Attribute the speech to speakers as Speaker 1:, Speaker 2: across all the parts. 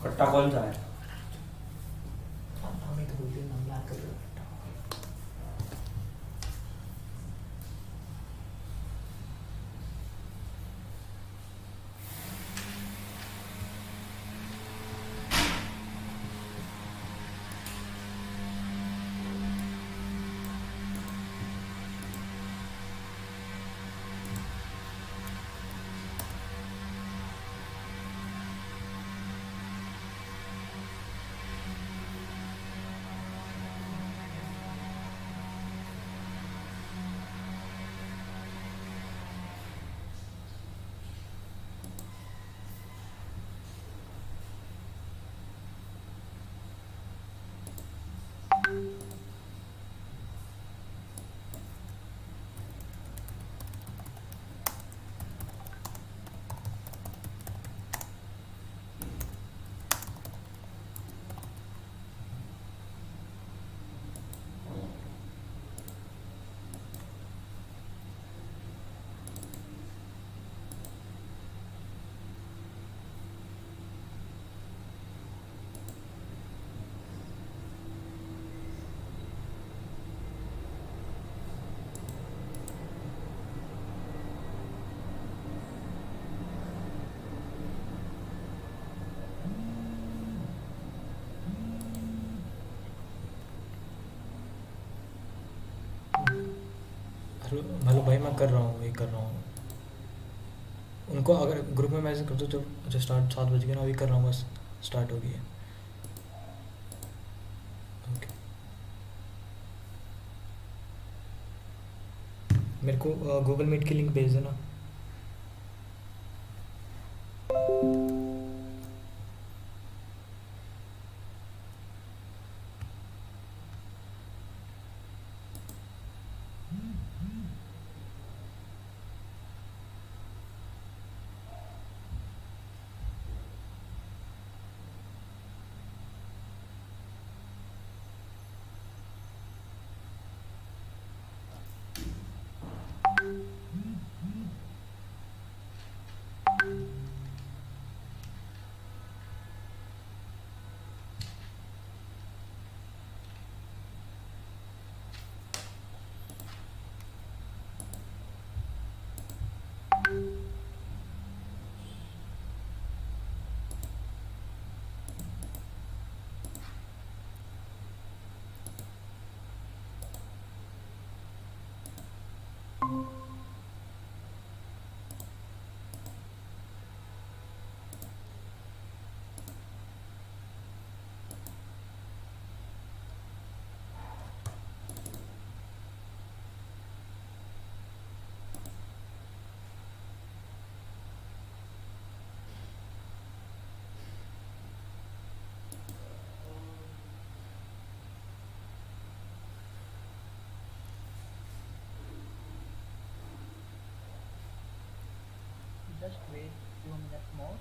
Speaker 1: कट्टा कौन सा है?
Speaker 2: हमें तो बोलते नाम याद कर रहे
Speaker 3: हेलो भाई, मैं कर रहा हूँ, वही कर रहा हूँ। उनको अगर ग्रुप में मैसेज कर दो तो अच्छा स्टार्ट 7 बज गए ना, अभी कर रहा हूँ बस, स्टार्ट हो गई है। ओके, मेरे को गूगल मीट की लिंक भेज देना।
Speaker 2: Just wait few minutes more.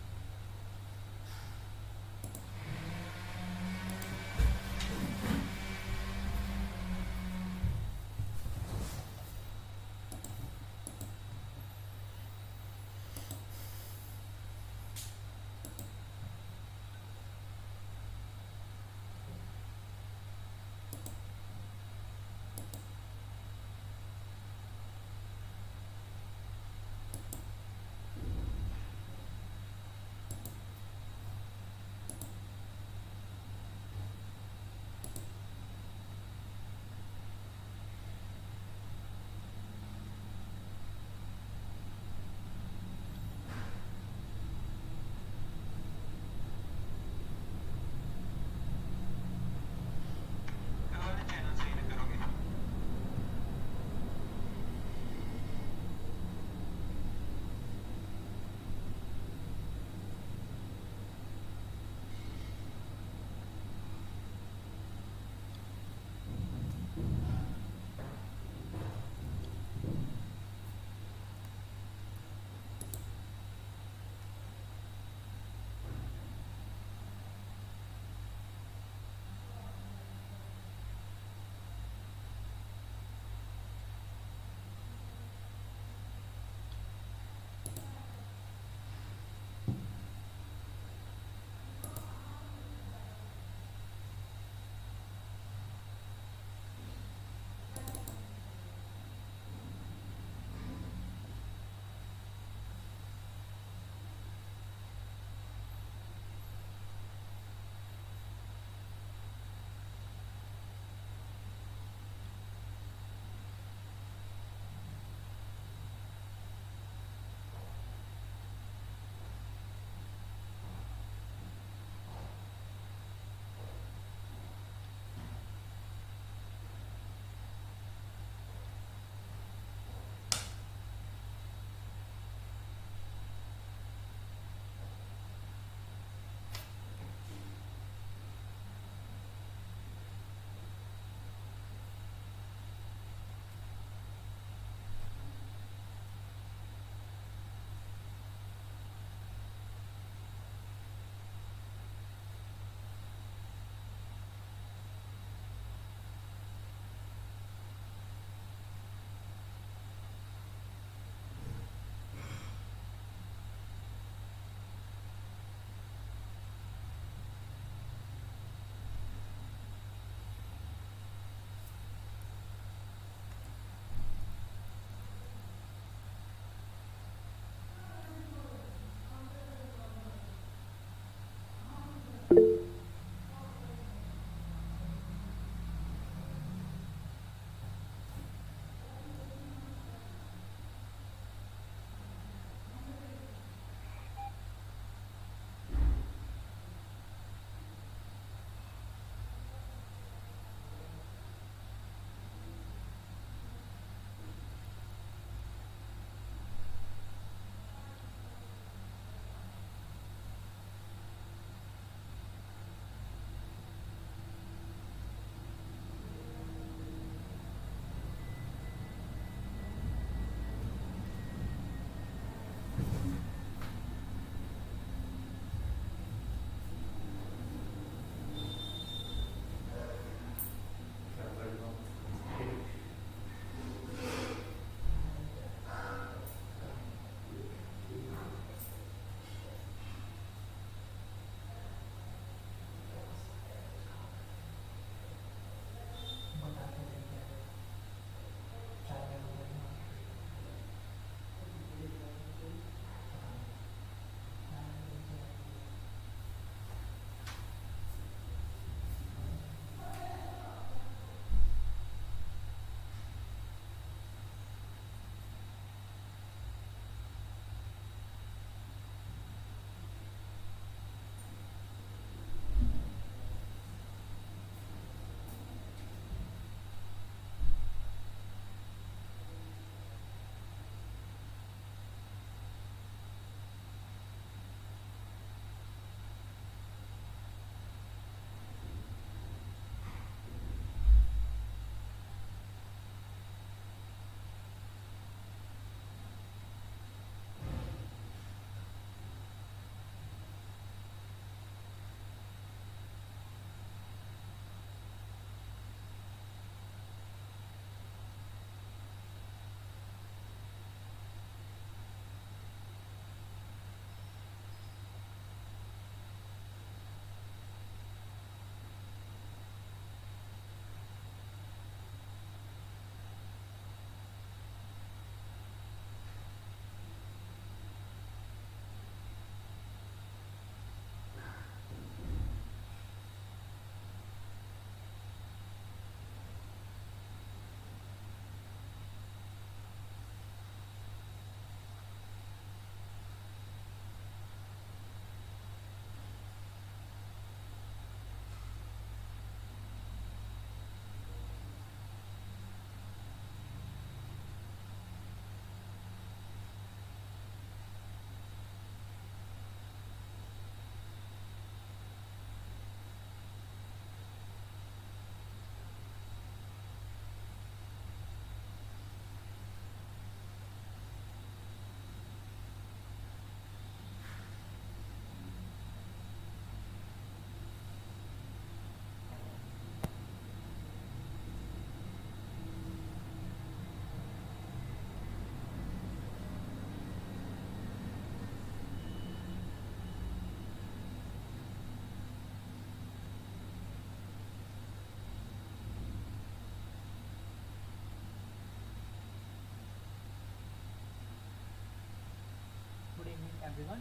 Speaker 2: everyone.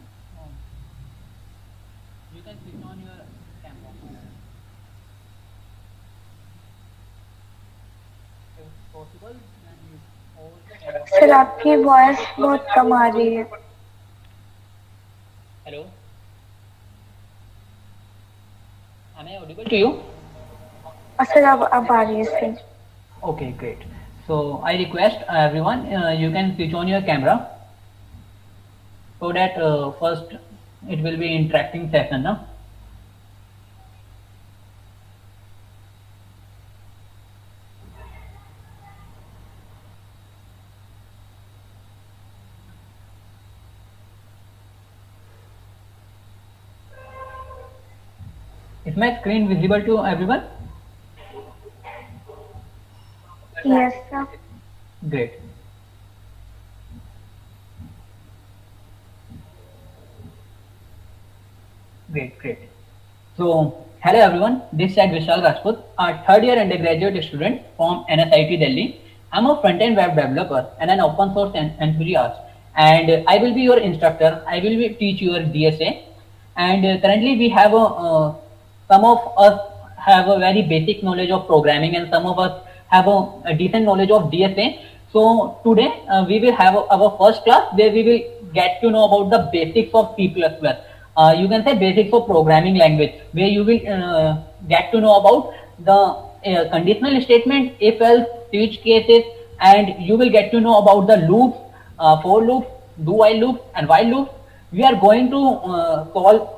Speaker 2: You can switch on your camera. If possible, then you all can.
Speaker 1: Sir आपकी वॉइस बहुत कम आ रही है.
Speaker 2: Hello. Am I audible to you?
Speaker 1: Sir अब आ रही है sir.
Speaker 2: Okay, great. So I request everyone, you can switch on your camera so that first it will be interacting session, no? Is my screen visible to everyone?
Speaker 1: Yes sir.
Speaker 2: Great. Great. So, hello everyone, this is Vishal Rajput, a third year undergraduate student from NSIT Delhi. I'm a front-end web developer and an open source enthusiast, and I will be your instructor. I will teach you DSA, and currently we have some of us have a very basic knowledge of programming, and some of us have a decent knowledge of DSA. So today we will have our first class where we will get to know about the basics of C++. You can say basics of programming language, where you will get to know about the conditional statement, if else, switch cases, and you will get to know about the loops, for loops, do while loops, and while loops. We are going to solve.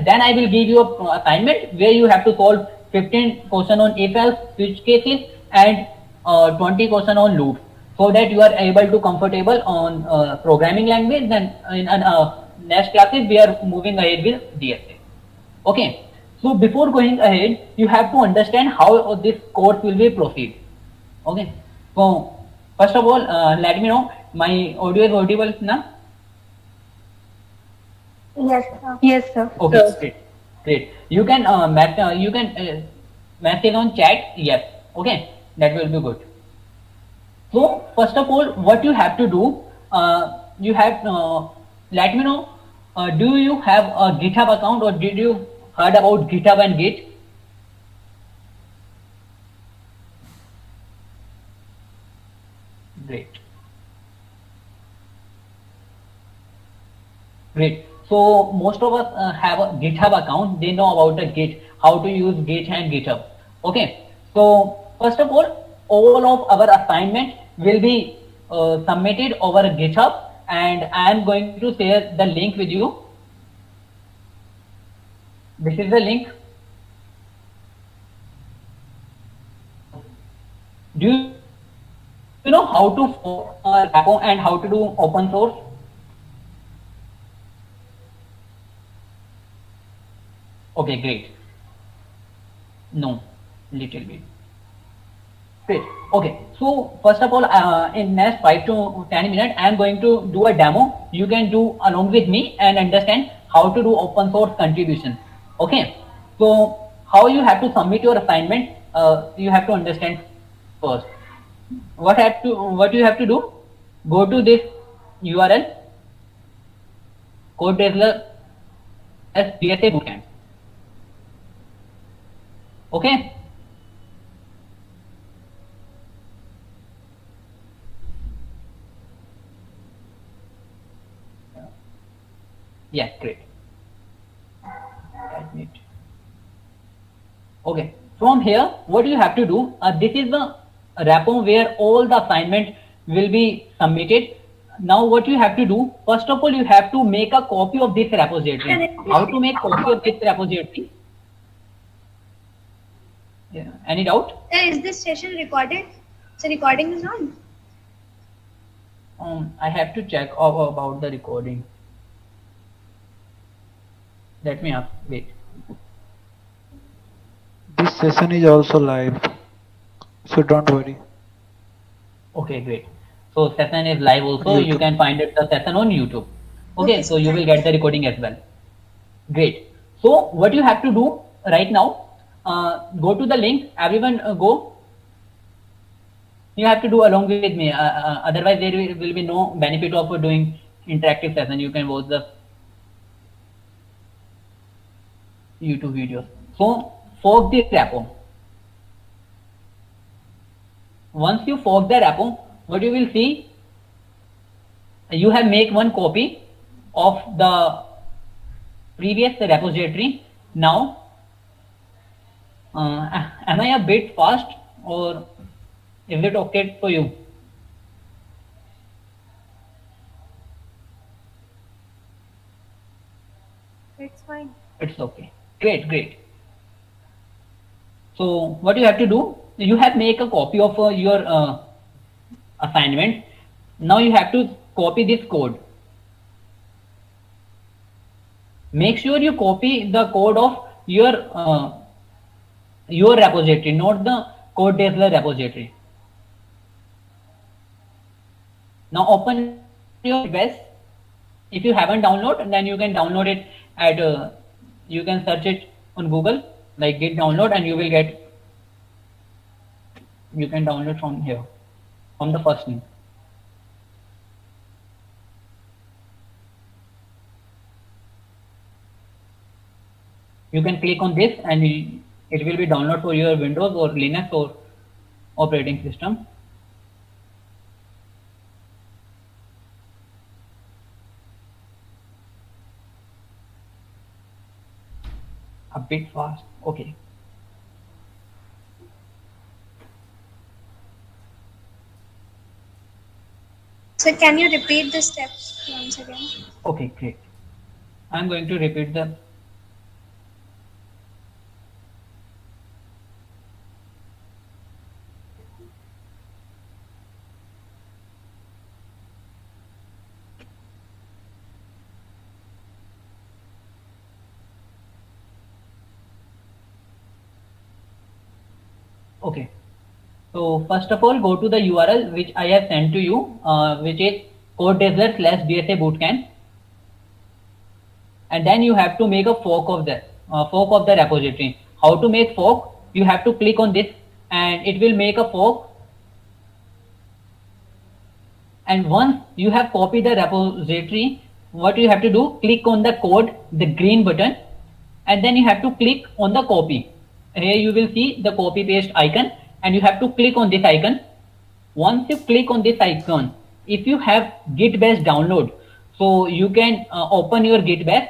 Speaker 2: Then I will give you a assignment where you have to solve 15 question on if else, switch cases, and 20 question on loops, so that you are able to comfortable on programming language. Then in next classes we are moving ahead with DSA. Okay, so before going ahead, you have to understand how this course will be proceed. Okay, so first of all, let me know my audio is audible now.
Speaker 1: Yes sir. Yes sir.
Speaker 2: Okay, great. You can message on chat. Yes. Okay, that will be good. So first of all, what you have to do, you have let me know. Do you have a GitHub account, or did you heard about GitHub and Git? Great. So most of us have a GitHub account. They know about the Git, how to use Git and GitHub. Okay. So first of all of our assignment will be submitted over GitHub, and I am going to share the link with you. This is the link. Do you know how to form repo and how to do open source? Okay, great. No, little bit. Great. Okay. So first of all, in next 5 to 10 minutes, I am going to do a demo. You can do along with me and understand how to do open source contribution. Okay. So how you have to submit your assignment, you have to understand first. What you have to do? Go to this URL, Codezler as DSA Bootcamp. Okay. Yeah, great. Admit. Okay. From here, what you have to do? This is the repo where all the assignment will be submitted. Now, what you have to do? First of all, you have to make a copy of this repository. How to make copy of this repository? Yeah. Any doubt?
Speaker 1: Is this session recorded? So recording is on.
Speaker 2: I have to check about the recording. Let me ask. Wait.
Speaker 4: This session is also live, so don't worry.
Speaker 2: Okay, great. So session is live also.
Speaker 4: YouTube.
Speaker 2: You can find it the session on YouTube. Okay, so you will get the recording as well. Great. So what you have to do right now? Go to the link. Everyone go. You have to do along with me. Otherwise, there will be no benefit of doing interactive session. You can watch the YouTube videos. So fork the repo. Once you fork the repo, what you will see, you have make one copy of the previous repository. Now, am I a bit fast or is it okay for you?
Speaker 1: It's fine.
Speaker 2: It's okay. Great, great. So what you have to do, you have make a copy of your assignment. Now you have to copy this code. Make sure you copy the code of your repository, not the code Dazzler repository. Now open your best. If you haven't downloaded, then you can download it at you can search it on Google like git download, and you will get, you can download from here, from the first link. You can click on this and it will be download for your Windows or Linux or operating system. A bit fast. Okay.
Speaker 1: So can you repeat the steps once again?
Speaker 2: Okay, great. I'm going to repeat the okay. So first of all, go to the URL which I have sent to you, which is codedazzler/DSA bootcamp, and then you have to make a fork of the repository. How to make fork? You have to click on this, and it will make a fork. And once you have copied the repository, what you have to do? Click on the code, the green button, and then you have to click on the copy. Here you will see the copy paste icon, and you have to click on this icon. Once you click on this icon, if you have Git Bash download, so you can open your Git Bash.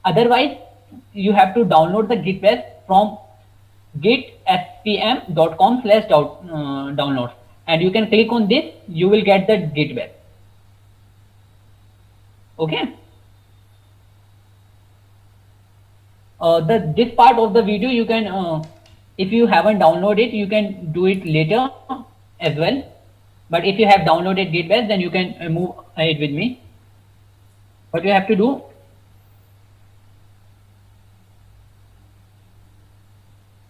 Speaker 2: Otherwise, you have to download the Git Bash from gitspm.com/downloads, and you can click on this. You will get the Git Bash. Okay. This part of the video you can, if you haven't downloaded it, you can do it later as well. But if you have downloaded Git Bash, then you can move ahead with me. What you have to do,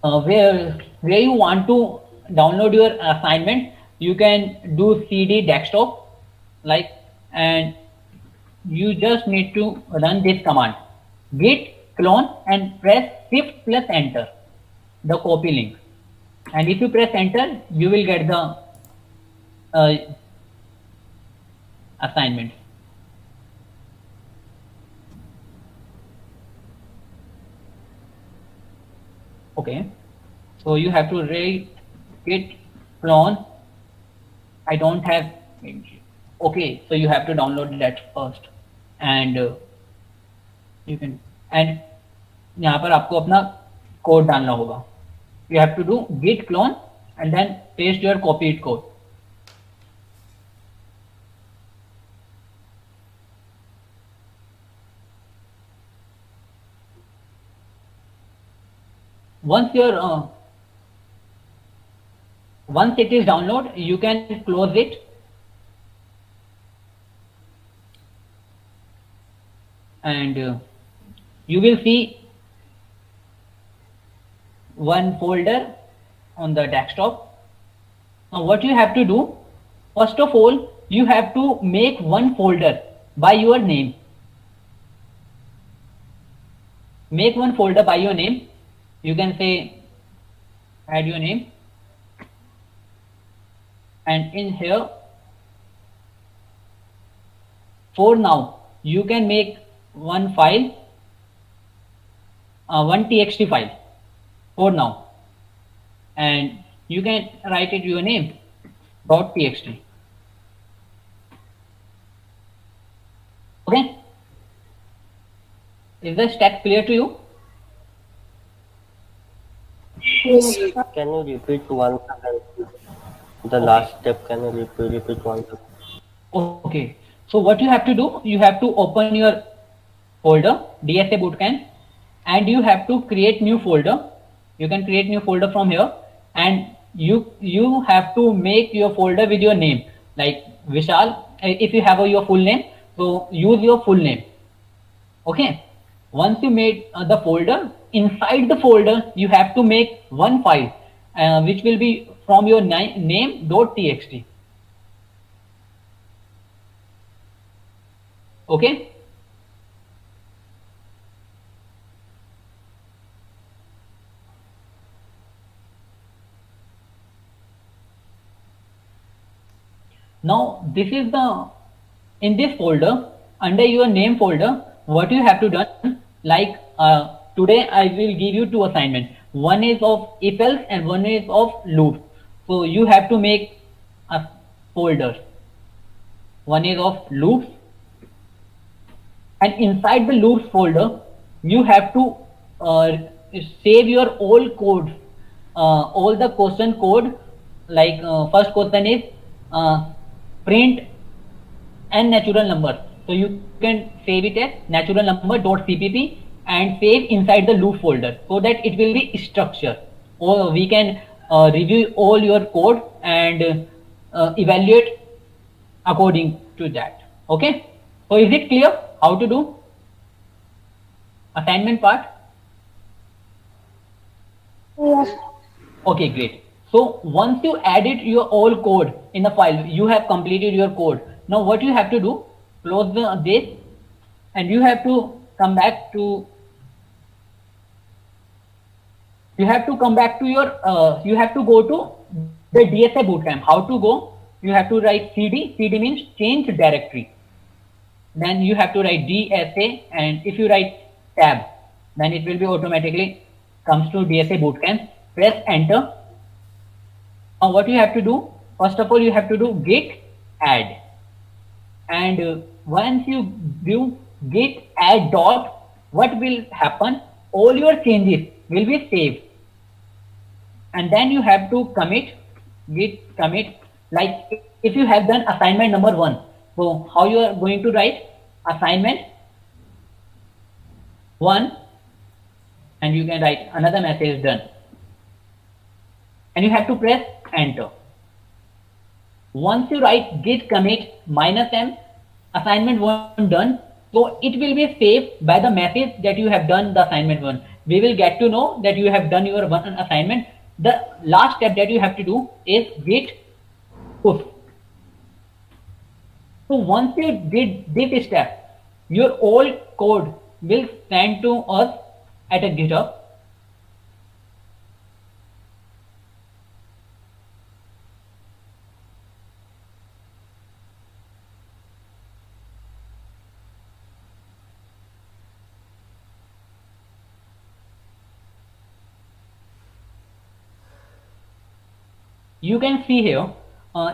Speaker 2: where you want to download your assignment, you can do CD desktop, like, and you just need to run this command, git clone, and press shift plus enter, the copy link, and if you press enter, you will get the assignment. Okay, so you have to write git clone. I don't have. Okay, so you have to download that first, and you can, and यहाँ पर आपको अपना code डालना होगा. You have to do git clone and then paste your copied code. Once it is download, you can close it, and you will see one folder on the desktop. Now what you have to do, first of all, you have to make one folder by your name. Make one folder by your name. You can say add your name, and in here for now, you can make one file, one txt file for now, and you can write it your name .txt. Okay, is the step clear to you?
Speaker 5: Can you repeat once again? The last step, can you repeat once again?
Speaker 2: Okay, so what you have to do, you have to open your folder DSA Bootcamp, and you have to create new folder. You can create new folder from here, and you have to make your folder with your name, like Vishal. If you have your full name, so use your full name. Okay, once you made the folder, inside the folder you have to make one file which will be from your name.txt. Okay, now this is the, in this folder, under your name folder, what you have to done, like today I will give you two assignments. One is of if else and one is of loop. So you have to make a folder. One is of loops, and inside the loops folder you have to save your all code, all the question code. Like first question is print and natural number, so you can save it as natural number.cpp and save inside the loop folder, so that it will be structured, or we can review all your code and evaluate according to that. Okay, so is it clear how to do assignment part?
Speaker 1: Yes.
Speaker 2: Okay, great. So once you added your all code in the file, you have completed your code. Now what you have to do, close this, and you have to come back to, you have to your, you have to go to the DSA Bootcamp. How to go? You have to write cd means change directory. Then you have to write DSA, and if you write tab, then it will be automatically comes to DSA Bootcamp. Press enter. Now what you have to do, first of all you have to do git add, and once you do git add dot, what will happen, all your changes will be saved, and then you have to commit, git commit. Like if you have done assignment number 1, so how you are going to write assignment 1, and you can write another message done, and you have to press enter. Once you write git commit -m assignment 1 done, so it will be saved by the message that you have done the assignment 1. We will get to know that you have done your one assignment. The last step that you have to do is git push. So once you did this step, your old code will send to us at a GitHub. You can see here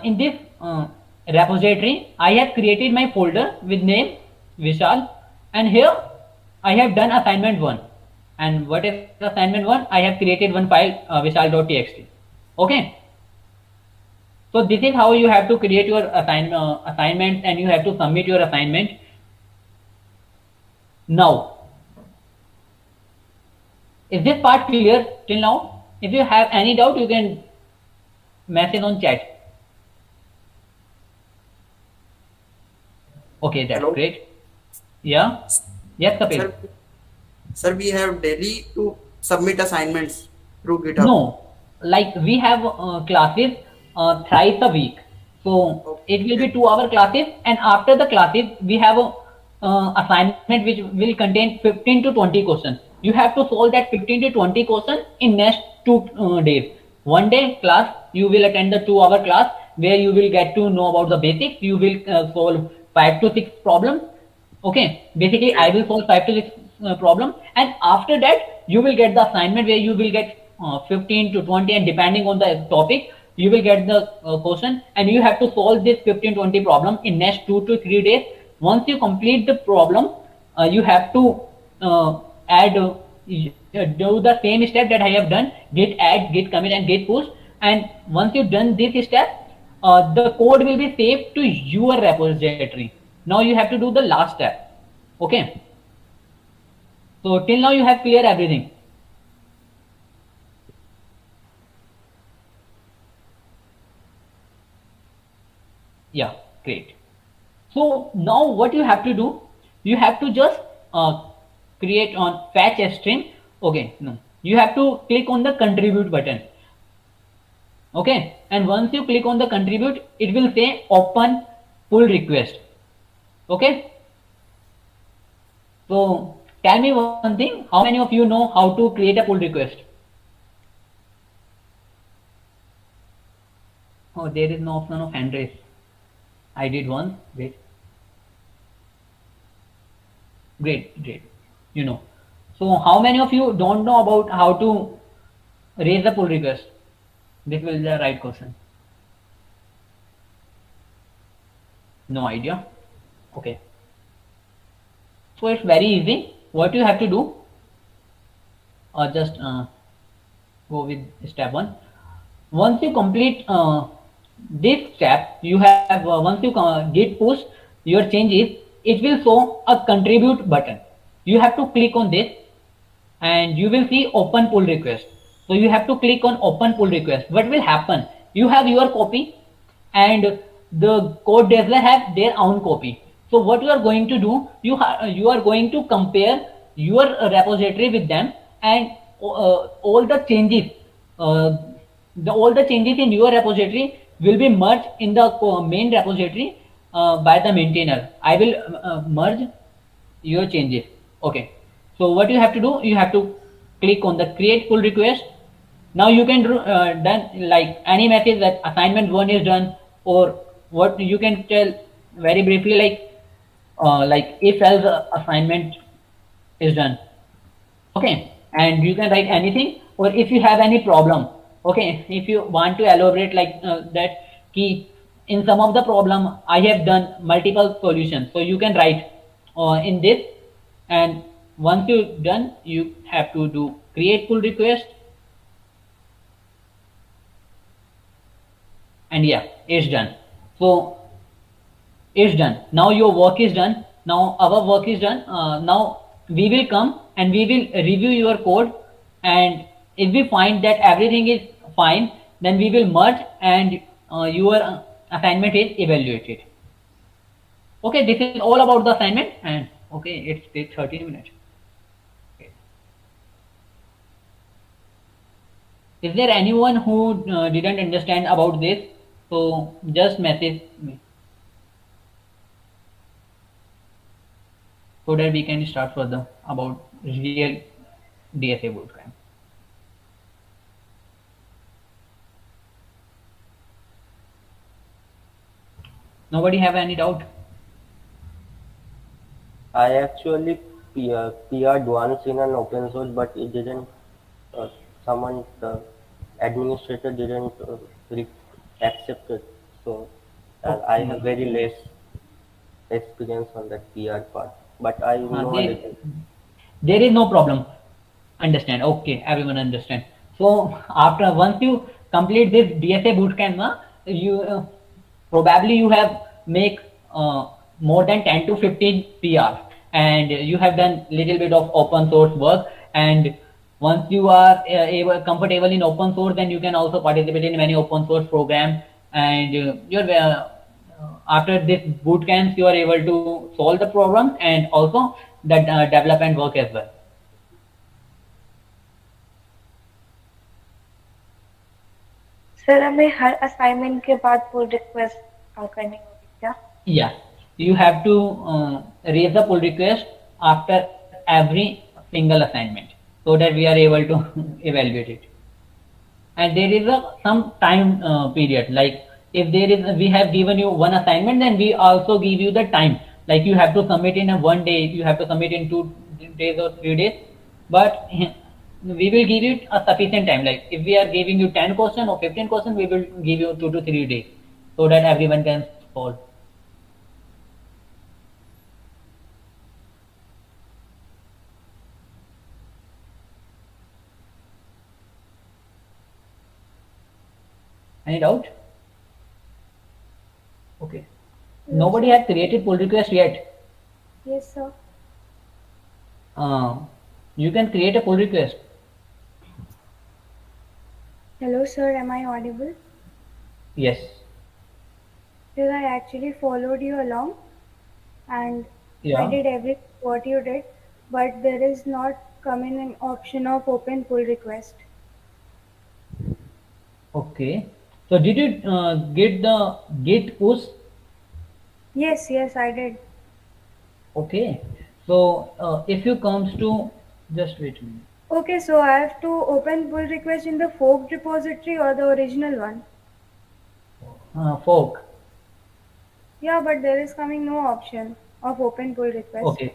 Speaker 2: in this repository, I have created my folder with name Vishal, and here I have done assignment 1. And what is assignment 1? I have created one file vishal.txt. Okay. So this is how you have to create your assignments, and you have to submit your assignment. Now, is this part clear till now? If you have any doubt, you can message on chat. Okay, that's
Speaker 6: Hello?
Speaker 2: great. Yeah. Yes, Kapil.
Speaker 6: Sir, we have daily to submit assignments through GitHub.
Speaker 2: No, like we have classes thrice a week. So it will be 2-hour classes, and after the classes we have a assignment which will contain 15 to 20 questions. You have to solve that 15 to 20 questions in next 2 days. One day class, you will attend the 2-hour class where you will get to know about the basics. You will solve 5 to 6 problems. Okay, basically I will solve 5 to 6 problem, and after that you will get the assignment where you will get 15 to 20, and depending on the topic you will get the question, and you have to solve this 15-20 problem in next 2 to 3 days. Once you complete the problem, you have to add do the same step that I have done: git add, git commit, and git push. And once you've done this step, the code will be saved to your repository. Now you have to do the last step. Okay, so till now you have clear everything. Yeah, great. So now what you have to do, you have to just create on fetch a string. Okay, no, you have to click on the contribute button. Okay, and once you click on the contribute, it will say open pull request. Okay, so tell me one thing, how many of you know how to create a pull request? Oh, there is no option of hand raise. I did once. Wait. Great. You know. So how many of you don't know about how to raise a pull request? This will be the right question. No idea. Okay. So it's very easy. What you have to do, just go with step 1. Once you complete this step, you have once you git push your changes, it will show a contribute button. You have to click on this, and you will see open pull request. So you have to click on open pull request. What will happen? You have your copy, and the code devs have their own copy. So what you are going to do, you are going to compare your repository with them, and all the changes, all the changes in your repository will be merged in the main repository by the maintainer. I will merge your changes. Okay. So what you have to do, you have to click on the create pull request. Now you can done like any message that assignment 1 is done, or what you can tell very briefly, like if else assignment is done. Okay, and you can write anything, or if you have any problem. Okay, if you want to elaborate like that key, in some of the problem I have done multiple solutions, so you can write in this, and once you done, you have to do create pull request, and yeah, it's done. So it's done. Now your work is done. Now our work is done. Now we will come and we will review your code, and if we find that everything is fine, then we will merge, and your assignment is evaluated. Okay, this is all about the assignment, and okay, it's takes 30 minutes. Okay. Is there anyone who didn't understand about this? So just message me so that we can start further about real DSA bootcamp. Nobody have any doubt?
Speaker 5: I actually PR'd once in an open source, but it didn't. Someone, the administrator, didn't accept it. So I have very less experience on that PR part, but I know a little.
Speaker 2: There is no problem. Understand? Okay, everyone understand. So after once you complete this DSA bootcamp, you probably you have make more than 10 to 15 PR, and you have done little bit of open source work, and once you are comfortable in open source, then you can also participate in many open source program, and you're after this bootcamps you are able to solve the problems and also the development work as well.
Speaker 1: Sir हमें हर assignment के बाद pull request करनी होगी क्या?
Speaker 2: Yeah, you have to raise the pull request after every single assignment so that we are able to evaluate it. And there is some time period, like if there is, we have given you one assignment, then we also give you the time. Like you have to submit in a 1 day, you have to submit in 2 days or 3 days. But we will give you a sufficient time. Like if we are giving you 10 question or 15 question, we will give you 2 to 3 days so that everyone can solve. Any doubt? Okay.
Speaker 1: No,
Speaker 2: Nobody
Speaker 1: sir.
Speaker 2: has created pull request yet.
Speaker 1: Yes, sir.
Speaker 2: Uh, you can create a pull request.
Speaker 1: Hello, sir. Am I audible?
Speaker 2: Yes.
Speaker 1: Because I actually followed you along and I
Speaker 2: Yeah.
Speaker 1: did everything what you did, but there is not coming an option of open pull request.
Speaker 2: Okay. So did you get the git push?
Speaker 1: Yes, yes, I did.
Speaker 2: Okay. So if you comes to, just wait a minute.
Speaker 1: Okay, so I have to open pull request in the forked repository or the original one.
Speaker 2: Fork.
Speaker 1: Yeah, but there is coming no option of open pull request.
Speaker 2: Okay.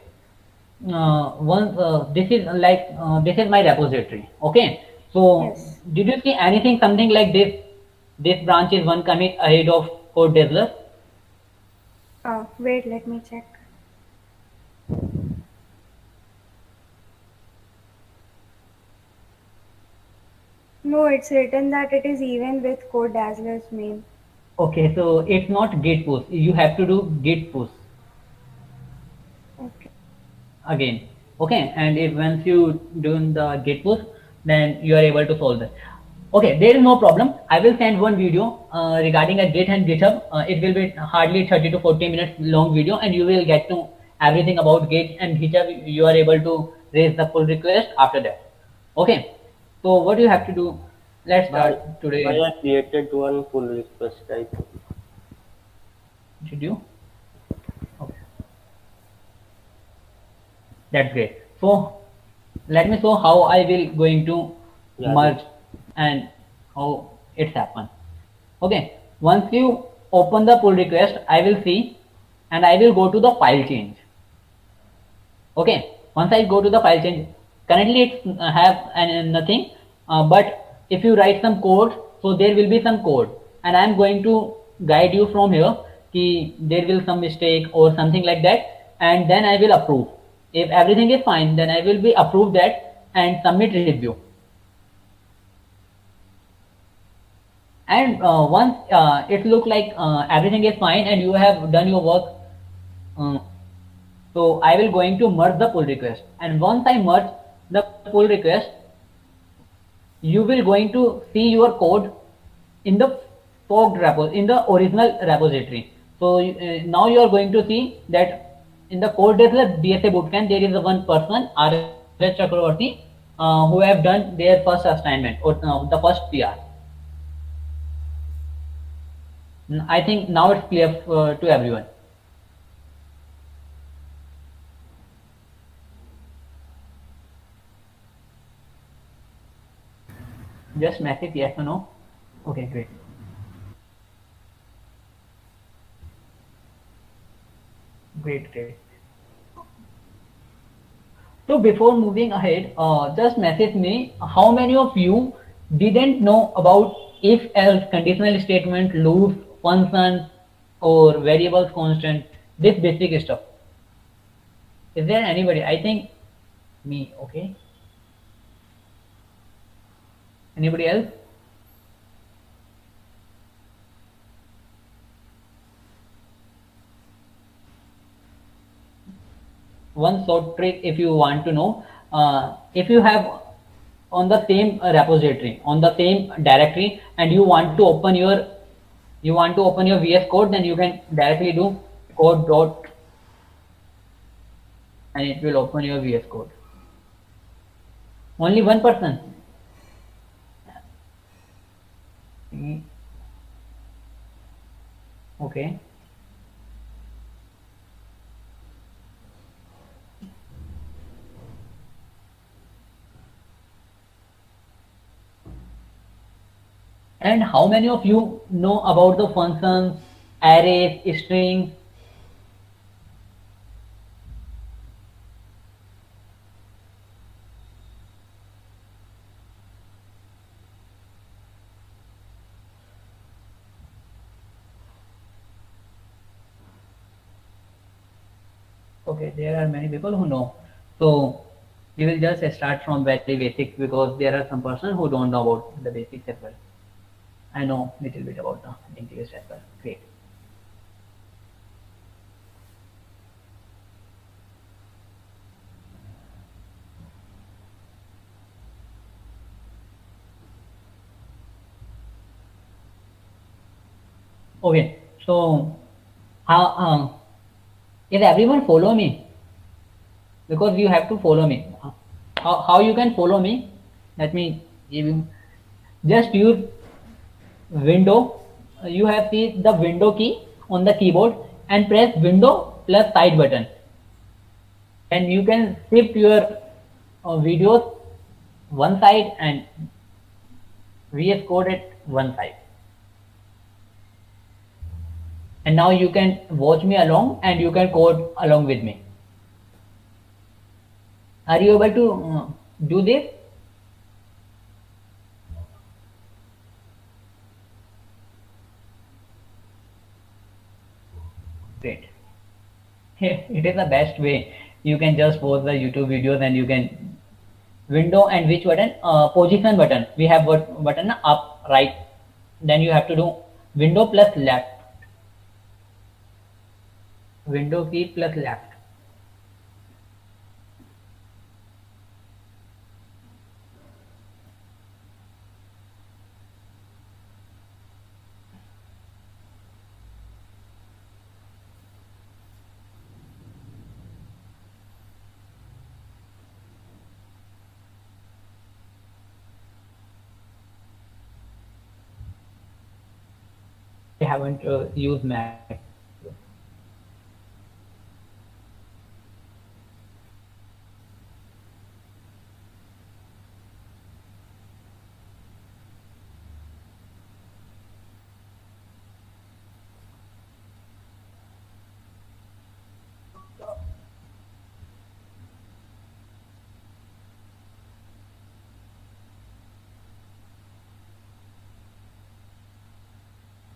Speaker 2: Once this is like this is my repository. Okay. So
Speaker 1: Yes.
Speaker 2: did you see anything something like this? This branch is one commit ahead of code developer.
Speaker 1: Wait, let me check. No, it's written that it is even with Code Dazzler's main.
Speaker 2: Okay. So it's not git push. You have to do git push
Speaker 1: Okay.
Speaker 2: again. Okay. And if once you do the git push, then you are able to solve it. Okay, there is no problem. I will send one video regarding a Git and GitHub. It will be hardly 30 to 40 minutes long video, and you will get to everything about Git and GitHub. You are able to raise the pull request after that. Okay. So what you have to do? Let's
Speaker 5: By
Speaker 2: start
Speaker 5: by
Speaker 2: today.
Speaker 5: I created one pull request type.
Speaker 2: Did you? Okay, that's great. So let me show how I will going to
Speaker 5: Yeah,
Speaker 2: merge and how it's happen. Okay, once you open the pull request, I will see and I will go to the file change. Okay, once I go to the file change, currently it's have nothing, but if you write some code, so there will be some code, and I am going to guide you from here. Ki there will some mistake or something like that, and then I will approve. If everything is fine, then I will be approve that and submit review. And once it look like everything is fine and you have done your work, uh, so I will going to merge the pull request, and once I merge the pull request, you will going to see your code in the forked repo in the original repository. So now you are going to see that in the code DSA bootcamp there is a one person RS Chakravarti who have done their first assignment or the first PR. I think now it's clear to everyone. Just message yes or no. Okay, great. Great, great. So before moving ahead, just message me how many of you didn't know about if else conditional statement, loops, functions, or variables constant, this basic stuff. Is there anybody? I think me, okay. Anybody else? One short trick if you want to know, if you have on the same repository, on the same directory, and you want to open your VS code, then you can directly do code dot and it will open your VS code. Only one person. Mm, okay. And how many of you know about the functions, arrays, strings? Okay, there are many people who know. So we will just start from very basic because there are some person who don't know about the basics as well. I know little bit about the integers as well. Great. Okay, so how is everyone follow me? Because you have to follow me. How you can follow me? Let me give you just use window. You have see the window key on the keyboard and press window plus side button, and you can shift your videos one side and VS Code at one side. And now you can watch me along and you can code along with me. Are you able to do this? Great. It is the best way. You can just watch the YouTube videos and you can window and which button? Position button. We have what button? Up, right. Then you have to do window plus left. Window key plus left. I haven't used Mac.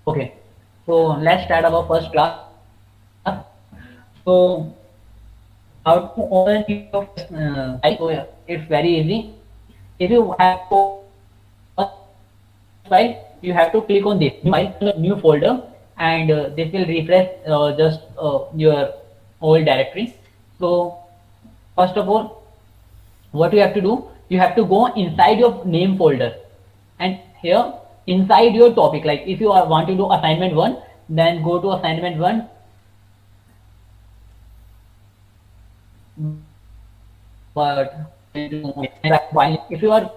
Speaker 2: Okay, so let's start our first class. So how to open your file? So it's very easy. If you have to file, you have to click on this new folder, and this will refresh just your old directory. So first of all, what you have to do, you have to go inside your name folder, and here inside your topic, like if you want to do assignment 1, then go to assignment 1. But if you are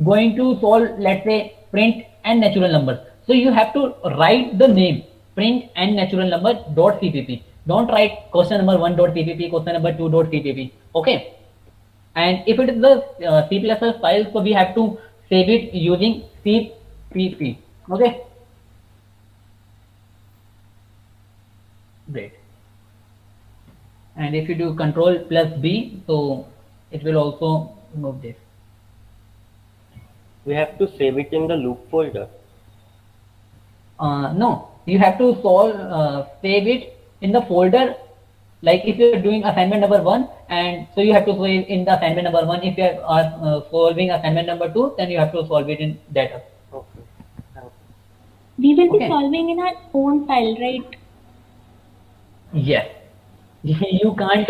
Speaker 2: going to solve, let's say, print and natural numbers, so you have to write the name print and natural number dot cpp. Don't write question number 1 dot cpp, question number 2 dot cpp. Okay. And if it is the C++ file, so we have to save it using cpp. Okay. Great. And if you do control plus B, so it will also move this.
Speaker 5: We have to save it in the loop folder.
Speaker 2: No, you have to save it in the folder. Like if you're doing assignment number 1, and so you have to save in the assignment number 1. If you are solving assignment number 2, then you have to solve it in data.
Speaker 5: Okay.
Speaker 7: We will be
Speaker 2: Okay.
Speaker 7: solving in our own file, right?
Speaker 2: Yes. You can't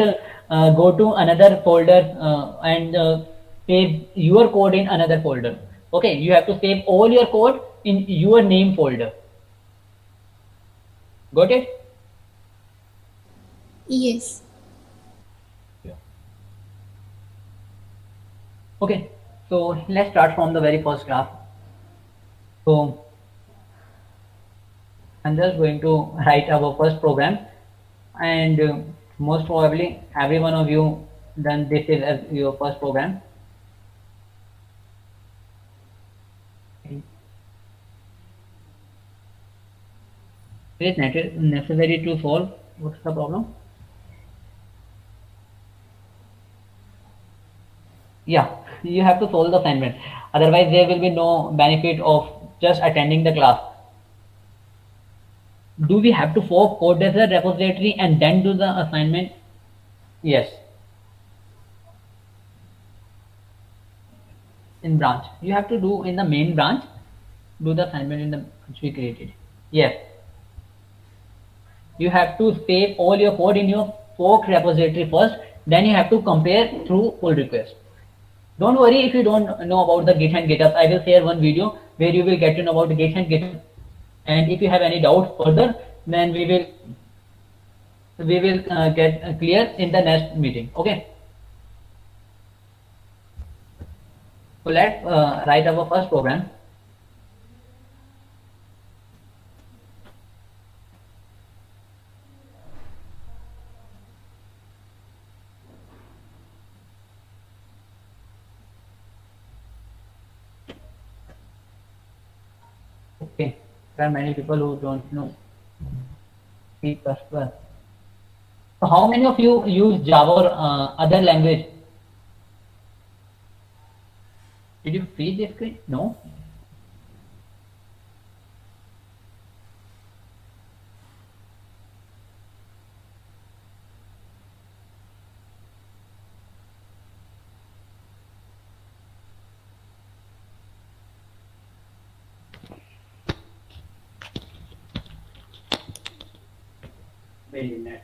Speaker 2: go to another folder and save your code in another folder. Okay, you have to save all your code in your name folder. Got it?
Speaker 8: Yes.
Speaker 2: Okay, so let's start from the very first graph. So I'm just going to write our first program, and most probably every one of you done this is as your first program. It is necessary to solve. What's the problem? Yeah, you have to solve the assignment. Otherwise, there will be no benefit of just attending the class. Do we have to fork code as a repository and then do the assignment? Yes, in branch. You have to do in the main branch, do the assignment in the which we created. Yes, you have to save all your code in your fork repository first, then you have to compare through pull request. Don't worry if you don't know about the Git and GitHub. I will share one video where you will get to know about Git and GitHub. And if you have any doubts further, then we will get clear in the next meeting. Okay. So let's write our first program. Okay. There are many people who don't know C++. So how many of you use Java or other language? Did you freeze the screen? No. Very nice.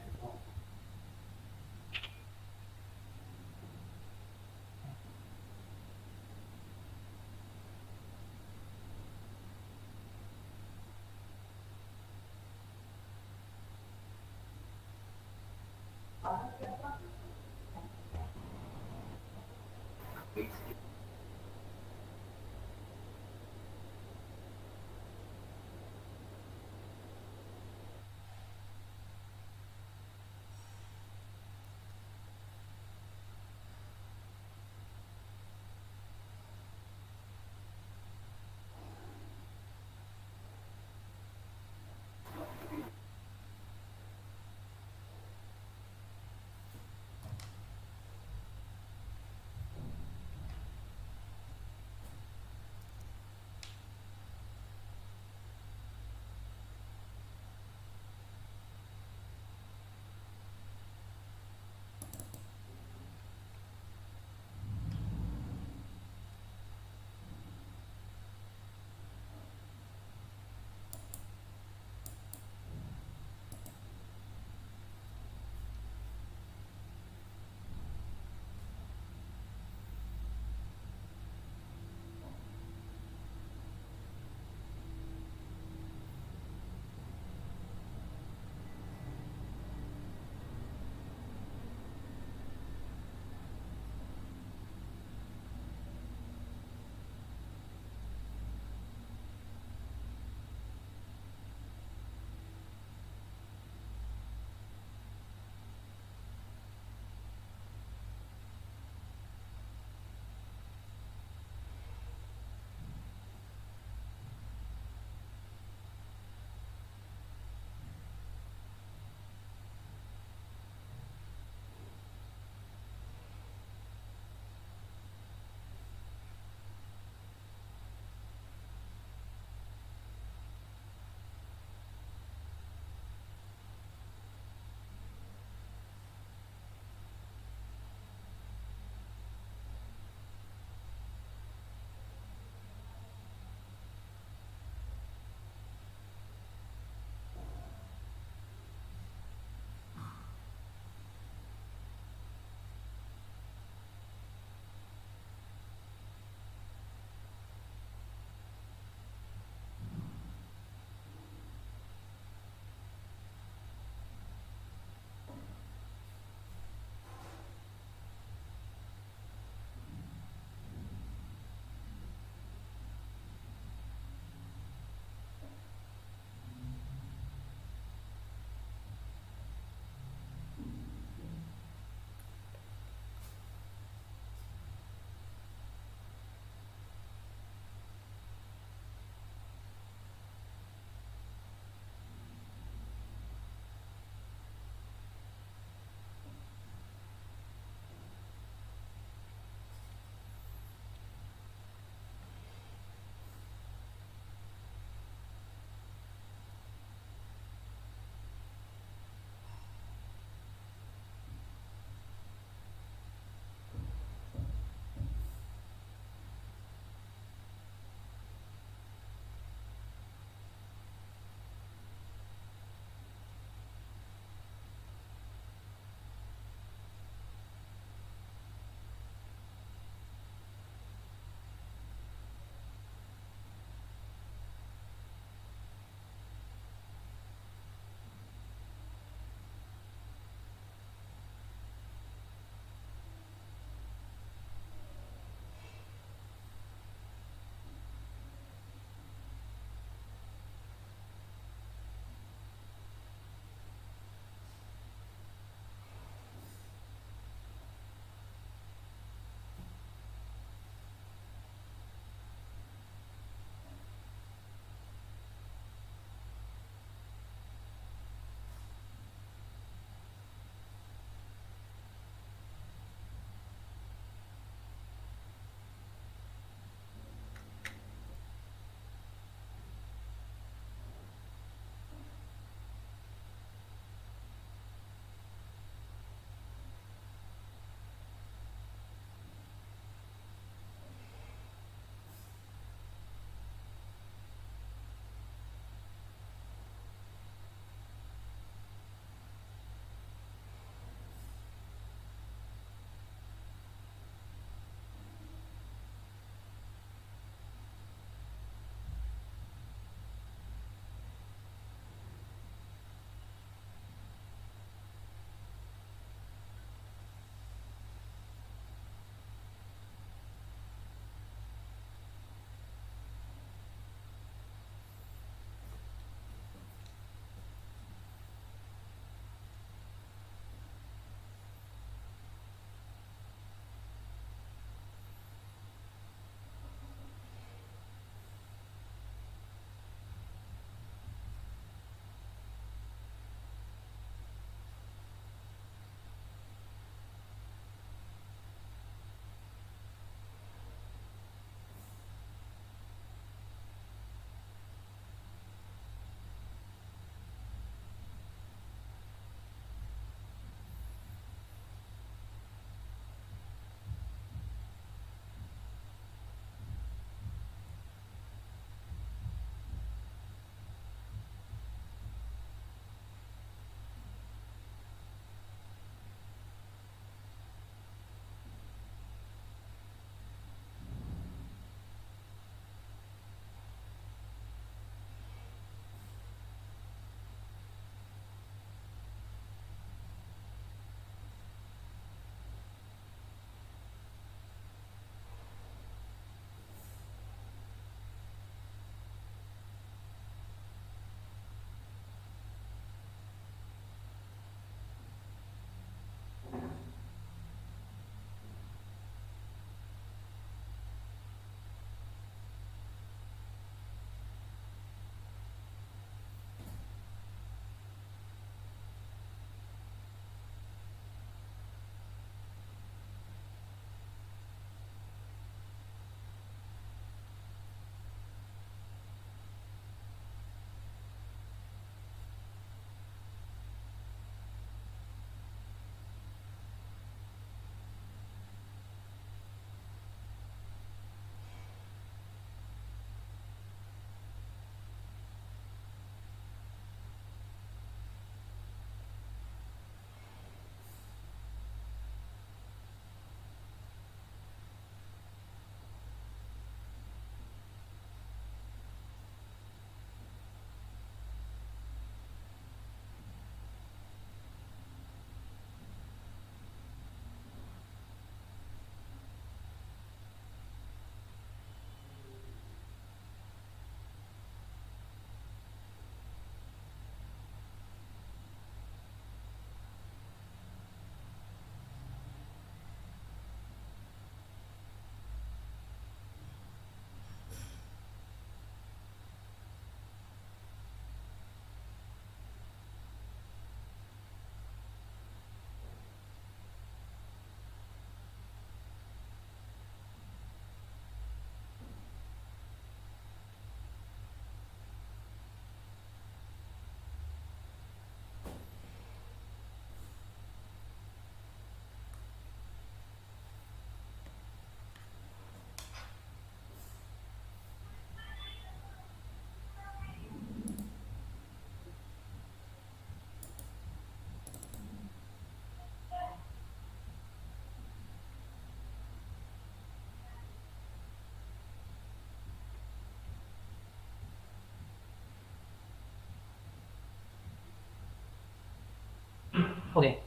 Speaker 2: Okay.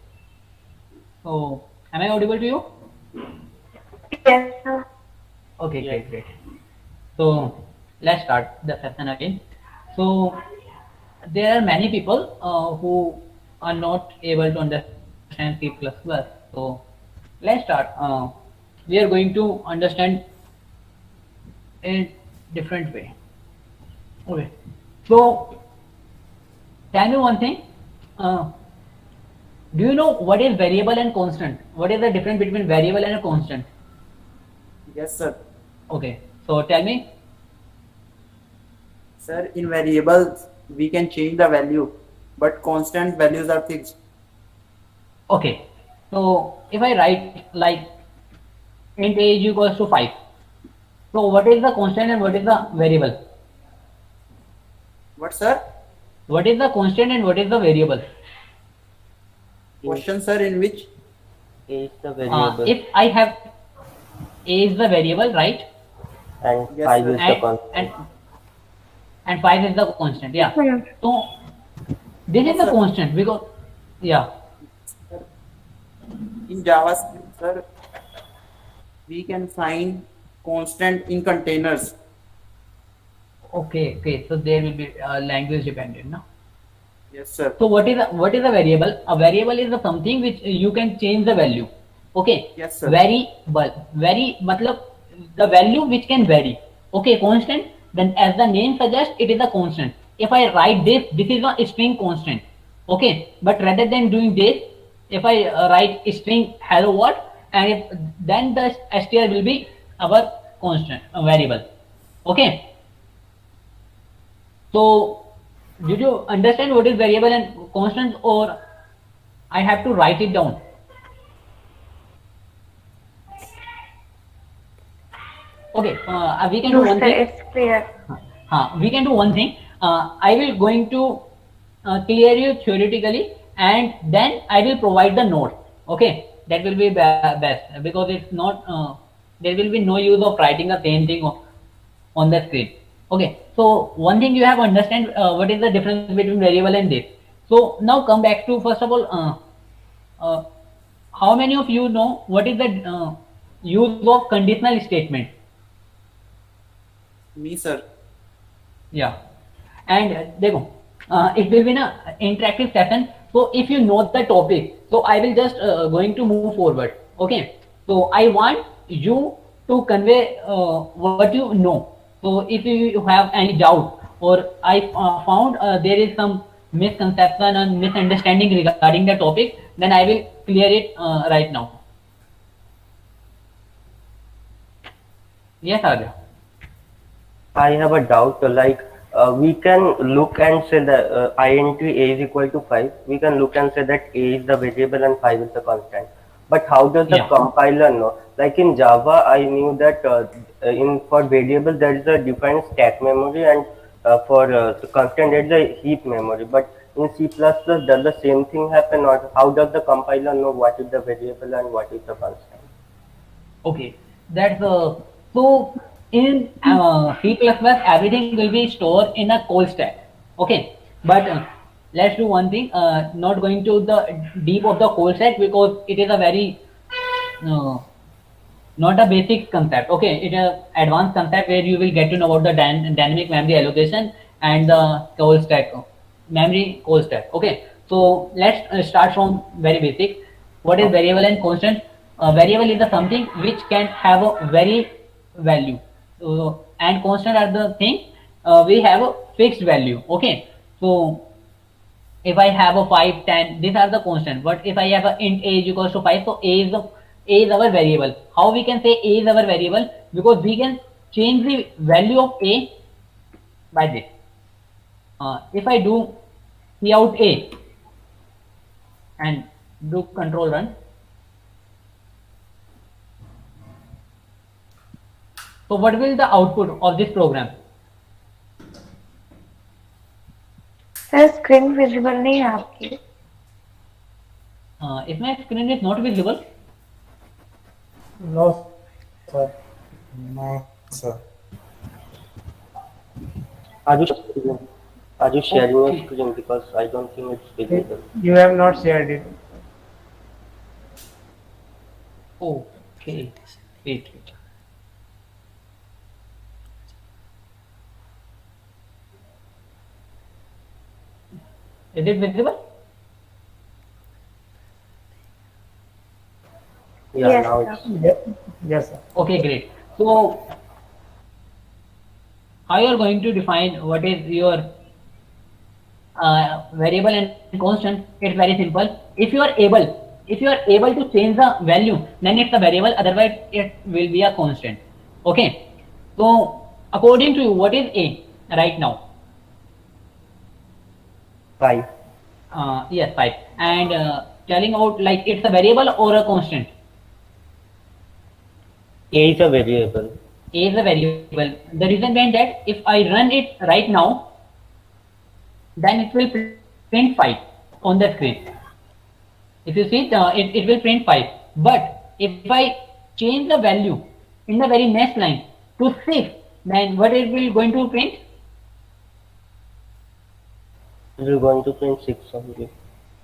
Speaker 2: So, am I audible to you?
Speaker 1: Yes, sir.
Speaker 2: Okay,
Speaker 5: Yes.
Speaker 2: great, great. So, let's start the session again. So, there are many people who are not able to understand C++. So, let's start. We are going to understand in different way. Okay. So, tell me one thing. Uh, do you know what is variable and constant? What is the difference between variable and a constant?
Speaker 6: Yes, sir.
Speaker 2: Okay. So, tell me.
Speaker 6: Sir, in variables, we can change the value, but constant values are fixed.
Speaker 2: Okay. So, if I write like int a is equals to 5. So, what is the constant and what is the variable?
Speaker 6: What, sir?
Speaker 2: What is the constant and what is the variable?
Speaker 6: Question, sir, in which?
Speaker 5: A is the variable
Speaker 2: If I have a is the variable, right?
Speaker 5: and
Speaker 6: Yes,
Speaker 5: 5
Speaker 6: sir.
Speaker 5: is the
Speaker 2: And
Speaker 5: constant.
Speaker 2: and 5 is the constant. Yeah.
Speaker 1: Hmm.
Speaker 2: So this is
Speaker 6: Yes,
Speaker 2: the
Speaker 6: sir.
Speaker 2: constant because yeah.
Speaker 6: In JavaScript, sir, we can find constant in containers.
Speaker 2: Okay. Okay. So there will be language dependent, no?
Speaker 6: Yes, sir.
Speaker 2: So what is a variable? A variable is the something which you can change the value. Okay.
Speaker 6: Yes, sir.
Speaker 2: Vary matlab the value which can vary. Okay, constant. Then as the name suggests, it is a constant. If I write this is a string constant. Okay, but rather than doing this, if I write string hello world, and if, then the str will be our constant variable. Okay. So, did you understand what is variable and constant, or I have to write it down? Okay, we can do
Speaker 1: No,
Speaker 2: one
Speaker 1: sir,
Speaker 2: thing.
Speaker 1: it's clear.
Speaker 2: We can do one thing. I will going to clear you theoretically, and then I will provide the note. Okay, that will be best because it's not. There will be no use of writing the same thing on the screen. Okay, so one thing you have understand what is the difference between variable and this. So now come back to first of all, uh, how many of you know what is the use of conditional statement?
Speaker 6: Me, sir.
Speaker 2: Yeah, and देखो, it will be an interactive session. So if you know the topic, so I will just going to move forward. Okay, so I want you to convey what you know. So if you have any doubt or I found there is some misconception and misunderstanding regarding the topic, then I will clear it right now. Yes, Arya.
Speaker 5: I have a doubt. Like we can look and say that int a is equal to 5. We can look and say that a is the variable and 5 is the constant. But how does the
Speaker 2: Yeah.
Speaker 5: compiler know? Like in Java, I knew that in for variable there is a defined stack memory, and for the constant there is a heap memory. But in C++, does the same thing happen, or how does the compiler know what is the variable and what is the constant?
Speaker 2: Okay, that's so in C++ everything will be stored in a call stack. Okay, but let's do one thing. Not going to the deep of the call stack because it is a very uh, not a basic concept. Okay, it is a advanced concept where you will get to know about the dynamic memory allocation and the call stack memory call stack. Okay, so let's start from very basic. What is variable and constant? Variable is the something which can have a very value, and constant are the thing we have a fixed value. Okay, so if I have a 5, 10, these are the constant. But if I have a int a is equals to 5, so a is our variable. How we can say a is our variable? Because we can change the value of a by this. If I do cout a and do control run, so what will the output of this program?
Speaker 1: Sir screen visible नहीं है आपकी.
Speaker 2: If my screen is not visible,
Speaker 8: No, sir. No, sir.
Speaker 5: Are you sharing your screen? Because I don't think it's visible.
Speaker 8: You have not shared it.
Speaker 2: Okay. Wait. Is it visible?
Speaker 5: Yeah,
Speaker 1: Yes,
Speaker 5: now
Speaker 1: sir.
Speaker 5: it's
Speaker 8: Yes, sir.
Speaker 2: Okay, great. So how you are going to define what is your variable and constant? It's very simple. If you are able to change the value, then it's a variable. Otherwise, it will be a constant. Okay. So according to you, what is a right now?
Speaker 5: 5.
Speaker 2: Yes, 5. And telling out like it's a variable or a constant.
Speaker 5: A is a variable.
Speaker 2: A is a variable. The reason being that if I run it right now, then it will print 5 on the screen. If you see it will print 5. But if I change the value in the very next line to 6, then what it will going to print?
Speaker 5: It will going to print 6 only.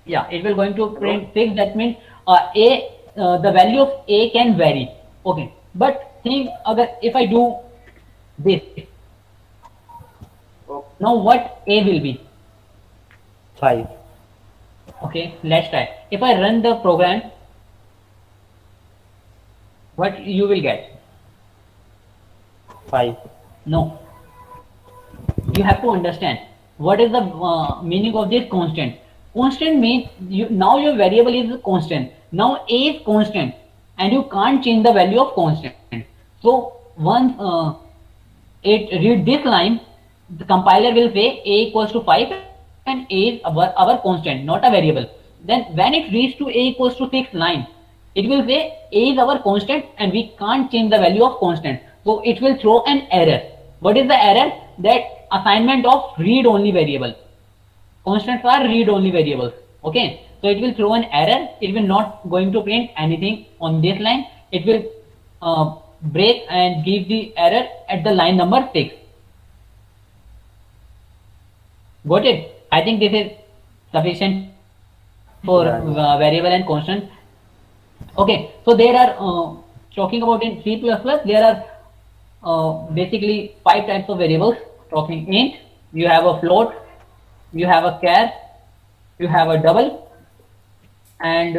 Speaker 2: Yeah, it will going to print 6. That means the value of a can vary. Okay, but think if I do this, now what a will be?
Speaker 5: 5.
Speaker 2: Okay, let's try. If I run the program, what you will get?
Speaker 5: 5.
Speaker 2: No, you have to understand what is the meaning of this constant. Constant means now your variable is constant. Now a is constant and you can't change the value of constant. So once it read this line, the compiler will say a equals to 5 and a is our constant, not a variable. Then when it reaches to a equals to 6 line, it will say a is our constant and we can't change the value of constant. So it will throw an error. What is the error? That assignment of read-only variable. Constants are read-only variables. Okay, so it will throw an error. It will not going to print anything on this line. It will break and give the error at the line number 6. Got it? I think this is sufficient for variable and constant. Okay, so there are talking about in C++, there are basically 5 types of variables. Talking int, you have a float, you have a char, you have a double, and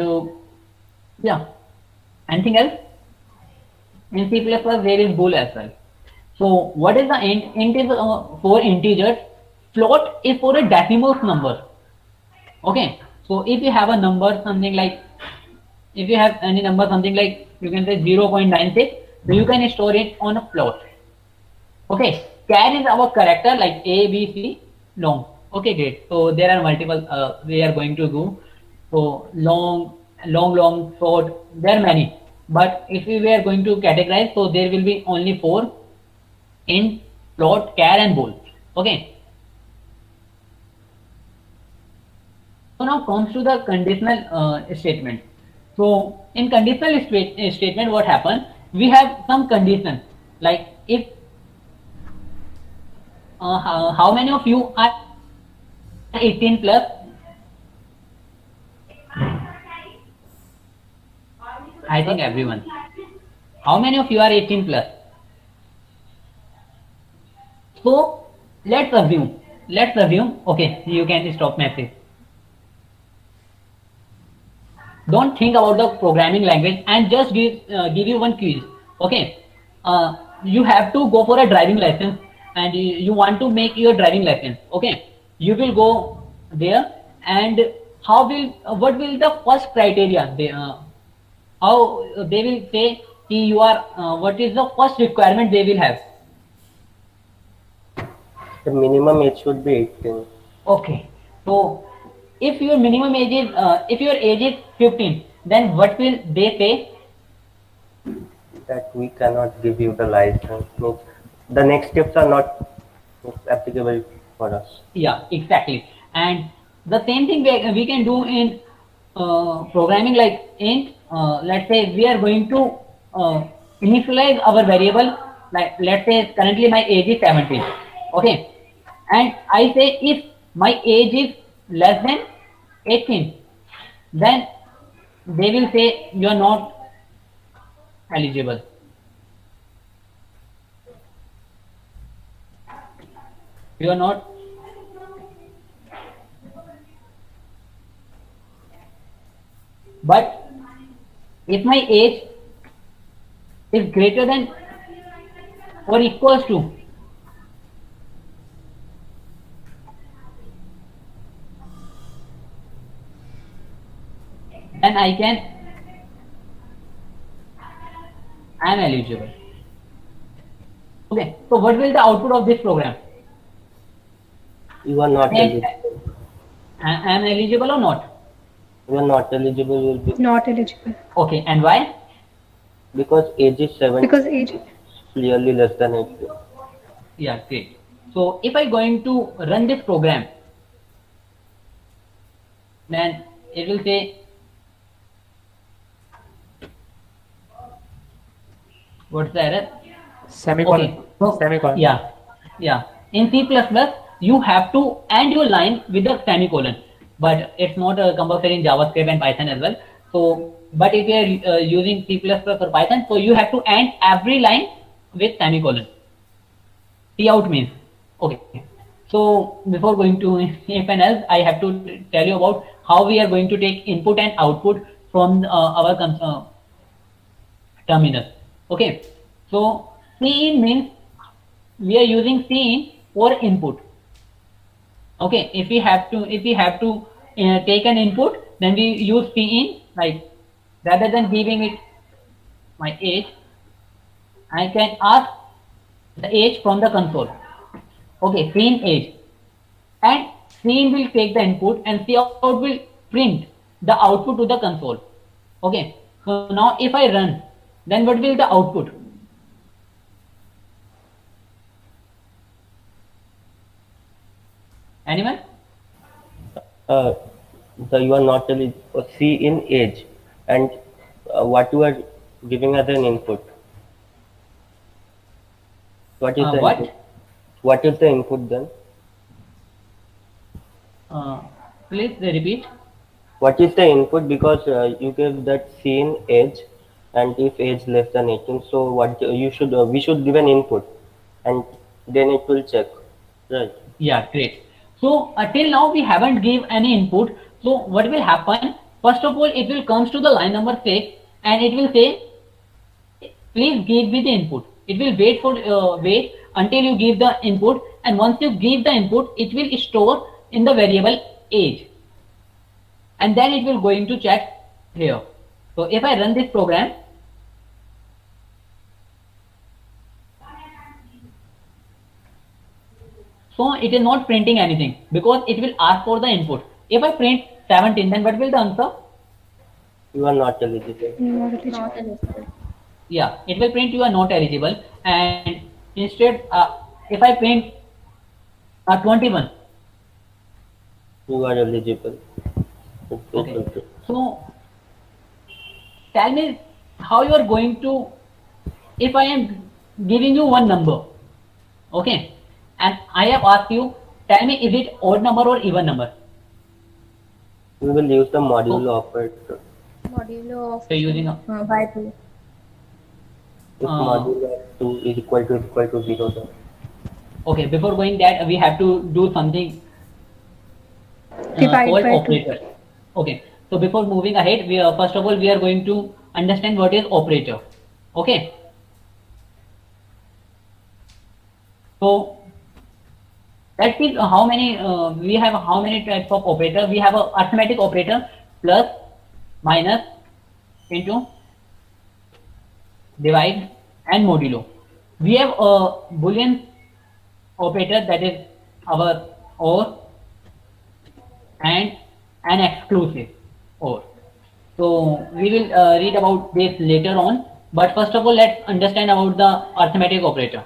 Speaker 2: yeah, anything else? In C++ there is bool as well. So what is the int? Int is for integers. Float is for a decimal number. Okay, so if you have a number something like, if you have any number something like, you can say 0.96, so you can store it on a float. Okay, char is our character like A, B, C, long. Okay, great. So there are multiple we are going to do. So long, short, there are many. But if we are going to categorize, so there will be only 4: int, float, char, and bool. Okay. So now comes to the conditional statement. So in conditional statement, what happens? We have some condition like if how many of you are 18 plus? I think everyone. How many of you are 18 plus? So let's assume. Okay, you can stop message. Don't think about the programming language and just give you one quiz. Okay, you have to go for a driving license and you want to make your driving license. Okay, you will go there and what will the first criteria how they will say you are what is the first requirement they will have?
Speaker 5: The minimum age should be 18.
Speaker 2: Okay, so if your minimum age is if your age is 15, then what will they say?
Speaker 5: That we cannot give you the license. Means the next steps are not applicable for us.
Speaker 2: Yeah, exactly. And the same thing we can do in programming like int. Let's say we are going to initialize our variable. Like let's say currently my age is 17. Okay, and I say if my age is less than 18, then they will say you are not eligible. You are not. But if my age is greater than or equals to then I am eligible. Okay, so what will the output of this program?
Speaker 5: You are not
Speaker 2: And
Speaker 5: eligible.
Speaker 2: I am eligible or not?
Speaker 5: You are not eligible will be
Speaker 1: Not eligible.
Speaker 2: Okay, and why?
Speaker 5: because age is 7
Speaker 1: Because age.
Speaker 5: clearly less than 18.
Speaker 2: Yeah, great. So if I going to run this program, then it will say, what's the error?
Speaker 9: Semicolon.
Speaker 2: Okay, so
Speaker 9: Semicolon.
Speaker 2: yeah. In C++, you have to end your line with a semicolon, but it's not compulsory in JavaScript and Python as well. So, but if you are using C++ or Python, so you have to end every line with semicolon. Cout means. Okay. So before going to anything else, I have to tell you about how we are going to take input and output from our terminal. Okay. So Cin means we are using Cin for input. Okay. If we have to take an input, then we use Cin, like rather than giving it my age, I can ask the age from the console. Okay, Cin age, and Cin will take the input and Cout will print the output to the console. Okay, so now if I run, then what will the output? Anyone?
Speaker 5: You are not eligible. C in age, and what you are giving as an input. What is the
Speaker 2: What?
Speaker 5: input? What is the input then?
Speaker 2: Please repeat.
Speaker 5: What is the input? Because you gave that C in age, and if age less than 18, so what you should we should give an input, and then it will check, right?
Speaker 2: Yeah, great. So till now we haven't give any input. So what will happen? First of all, it will comes to the line number 6 and it will say, please give me the input. It will wait until you give the input, and once you give the input, it will store in the variable age, and then it will going to check here. So if I run this program, so it is not printing anything because it will ask for the input. If I print 17, then what will the answer?
Speaker 5: You are not eligible.
Speaker 1: Not eligible.
Speaker 2: Yeah, it will print you are not eligible, and instead if I print 21.
Speaker 5: You are eligible.
Speaker 2: Okay. So tell me how you are going to, if I am giving you one number, okay, and I have asked you, tell me is it odd number or even number?
Speaker 5: We will use the modulo operator.
Speaker 1: Modulo of
Speaker 2: So using a,
Speaker 1: by 2.
Speaker 5: If modulo of 2 is equal to 0, then
Speaker 2: okay, before going that we have to do something
Speaker 1: Divide
Speaker 2: called
Speaker 1: by 2.
Speaker 2: operator. Okay, so before moving ahead, we first of all we are going to understand what is operator. Okay, so let's see how many we have, how many types of operator. We have a arithmetic operator, plus, minus, into, divide, and modulo. We have a Boolean operator, that is our OR, and an exclusive OR. So we will read about this later on, but first of all let's understand about the arithmetic operator.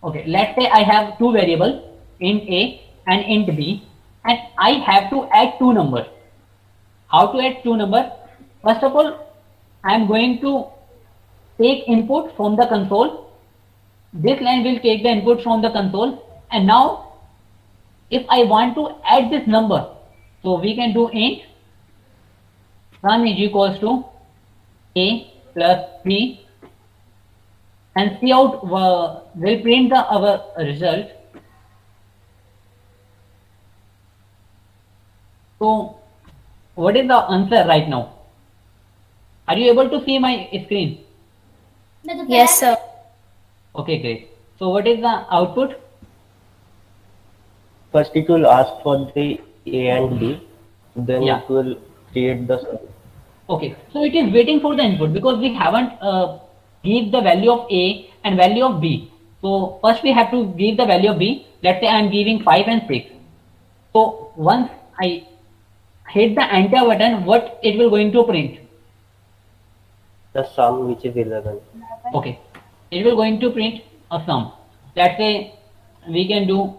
Speaker 2: Okay, let's say I have two variables, int A and int B, and I have to add two numbers. How to add two numbers? First of all, I am going to take input from the console. This line will take the input from the console, and now if I want to add this number, so we can do int sum is equals to A plus B, and Cout will print our result. So what is the answer right now? Are you able to see my screen?
Speaker 9: Yes, sir.
Speaker 2: Okay, great. So what is the output?
Speaker 5: First, it will ask for the A and B, then
Speaker 2: Yeah.
Speaker 5: it will create the sum.
Speaker 2: Okay, so it is waiting for the input because we haven't give the value of A and value of B. So first we have to give the value of B. Let's say I am giving 5 and 6. So once I hit the enter button, what it will going to print?
Speaker 5: The sum, which is 11.
Speaker 2: Okay, it will going to print a sum. Let's say we can do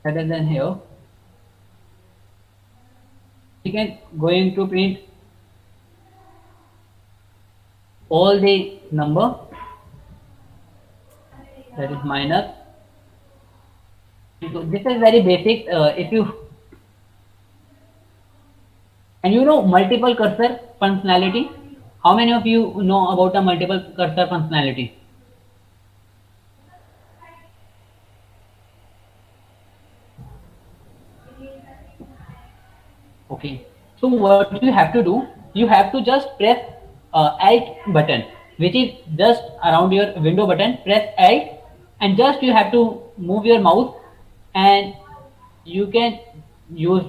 Speaker 2: rather than here. We can going to print all the number, that is minus. So this is very basic. If you and you know multiple cursor functionality. How many of you know about a multiple cursor functionality? Okay. So what you have to do? You have to just press Alt button, which is just around your window button. Press Alt, and just you have to move your mouse, and you can use.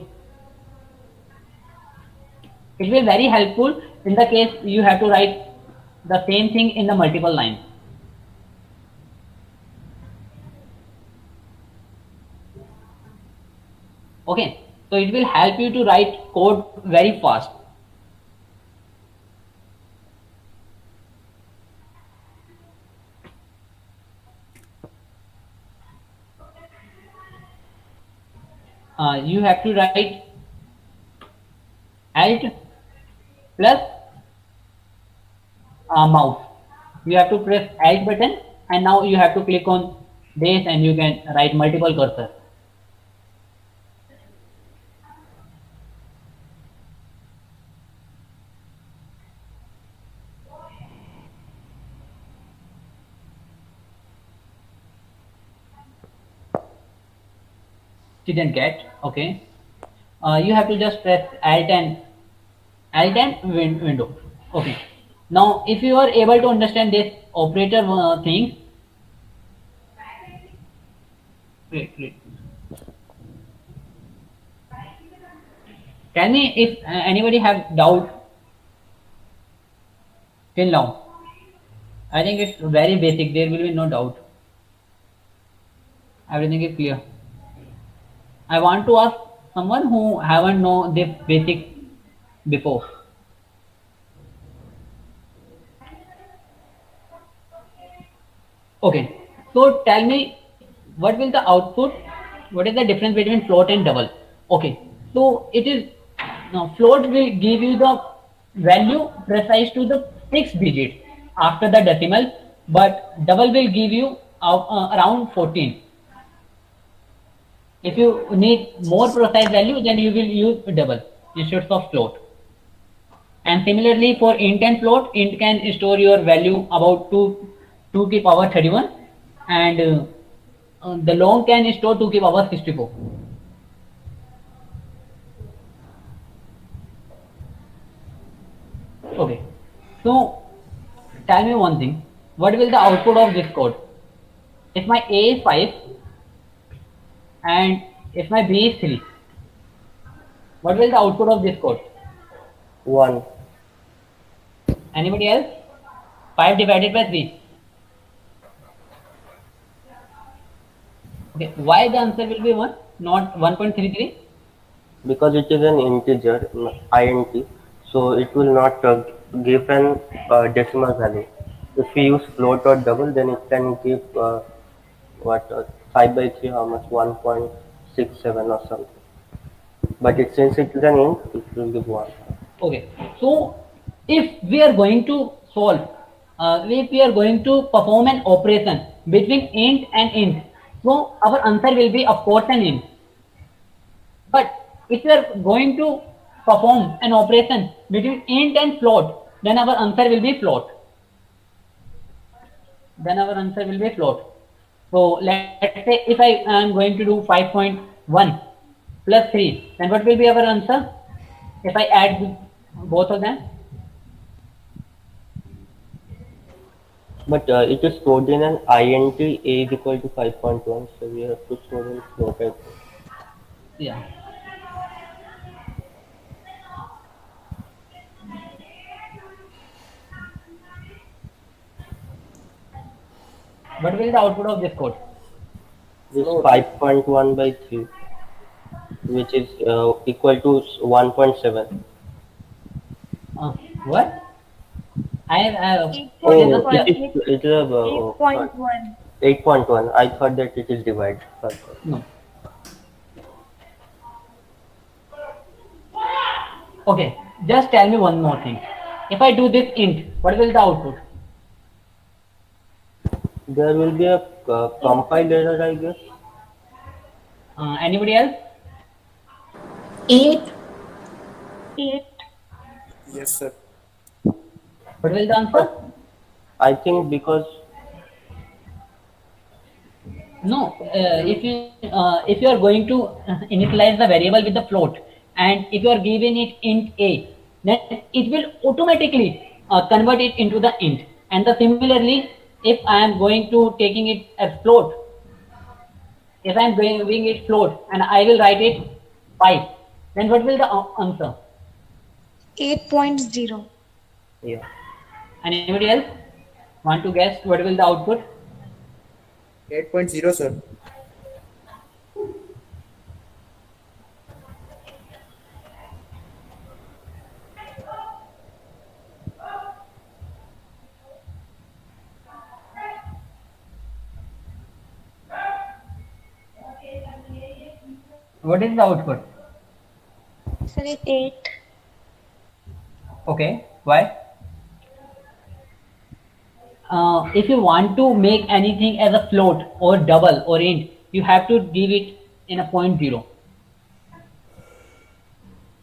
Speaker 2: It will be very helpful in the case you have to write the same thing in the multiple lines. Okay, so it will help you to write code very fast. You have to write Alt plus mouse. You have to press Alt button, and now you have to click on this, and you can write multiple cursor. Didn't get. Okay, you have to just press Alt and window. Okay, now if you are able to understand this operator thing, great. Tell me if anybody have doubt till now. I think it's very basic. There will be no doubt. Everything is clear. I want to ask someone who haven't know this basic before. Okay, so tell me what will the output? What is the difference between float and double? Okay, so it is now float will give you the value precise to the 6 digit after the decimal, but double will give you around 14. If you need more precise value, then you will use double instead of float. And similarly for int and float, int can store your value about 2 to power 31, and the long can store 2 to power 64. Okay, so tell me one thing, what will the output of this code? If my A is 5 and if my B is 3, what will the output of this code?
Speaker 5: 1.
Speaker 2: Anybody else? 5 divided by 3. Okay, why the answer will be 1, not 1.33?
Speaker 5: Because it is an integer, int, so it will not give an decimal value. If we use float or double, then it can give 5 by 3, how much? 1.67 or something. But since it is an int, it will give 1.
Speaker 2: Okay, so if we are going to solve, if we are going to perform an operation between int and int, so our answer will be of course an int. if you are going to perform an operation between int and float, then our answer will be float. Then our answer will be float. So let's say if I am going to do 5.1 plus 3, then what will be our answer? If I add both of them?
Speaker 5: But it is stored in an int a is equal to 5.1, so we have to store in float as well.
Speaker 2: Yeah. What will be the output of this code?
Speaker 5: This 5.1 by 3, which is equal to 1.7.
Speaker 2: What?
Speaker 5: Oh,
Speaker 2: Yeah.
Speaker 5: it is
Speaker 1: 8.1.
Speaker 5: 8.1. I thought that it is divided.
Speaker 2: No. Okay, just tell me one more thing. If I do this int, what will the output?
Speaker 5: There will be a compile error, I guess.
Speaker 2: Anybody else?
Speaker 9: 8.
Speaker 1: 8.
Speaker 8: Yes, sir.
Speaker 2: What will the answer?
Speaker 5: I think because
Speaker 2: No. If you are going to initialize the variable with the float, and if you are giving it int a, then it will automatically convert it into the int. And similarly, if I am going to taking it as float, if I am giving it float and I will write it 5, then what will the answer?
Speaker 1: 8.0.
Speaker 5: yeah.
Speaker 2: Anybody else want to guess what will the output?
Speaker 6: 8.0, sir.
Speaker 2: What is the output?
Speaker 1: Sir, 8.
Speaker 2: Okay, why? If you want to make anything as a float or double or int, you have to give it in a point 0.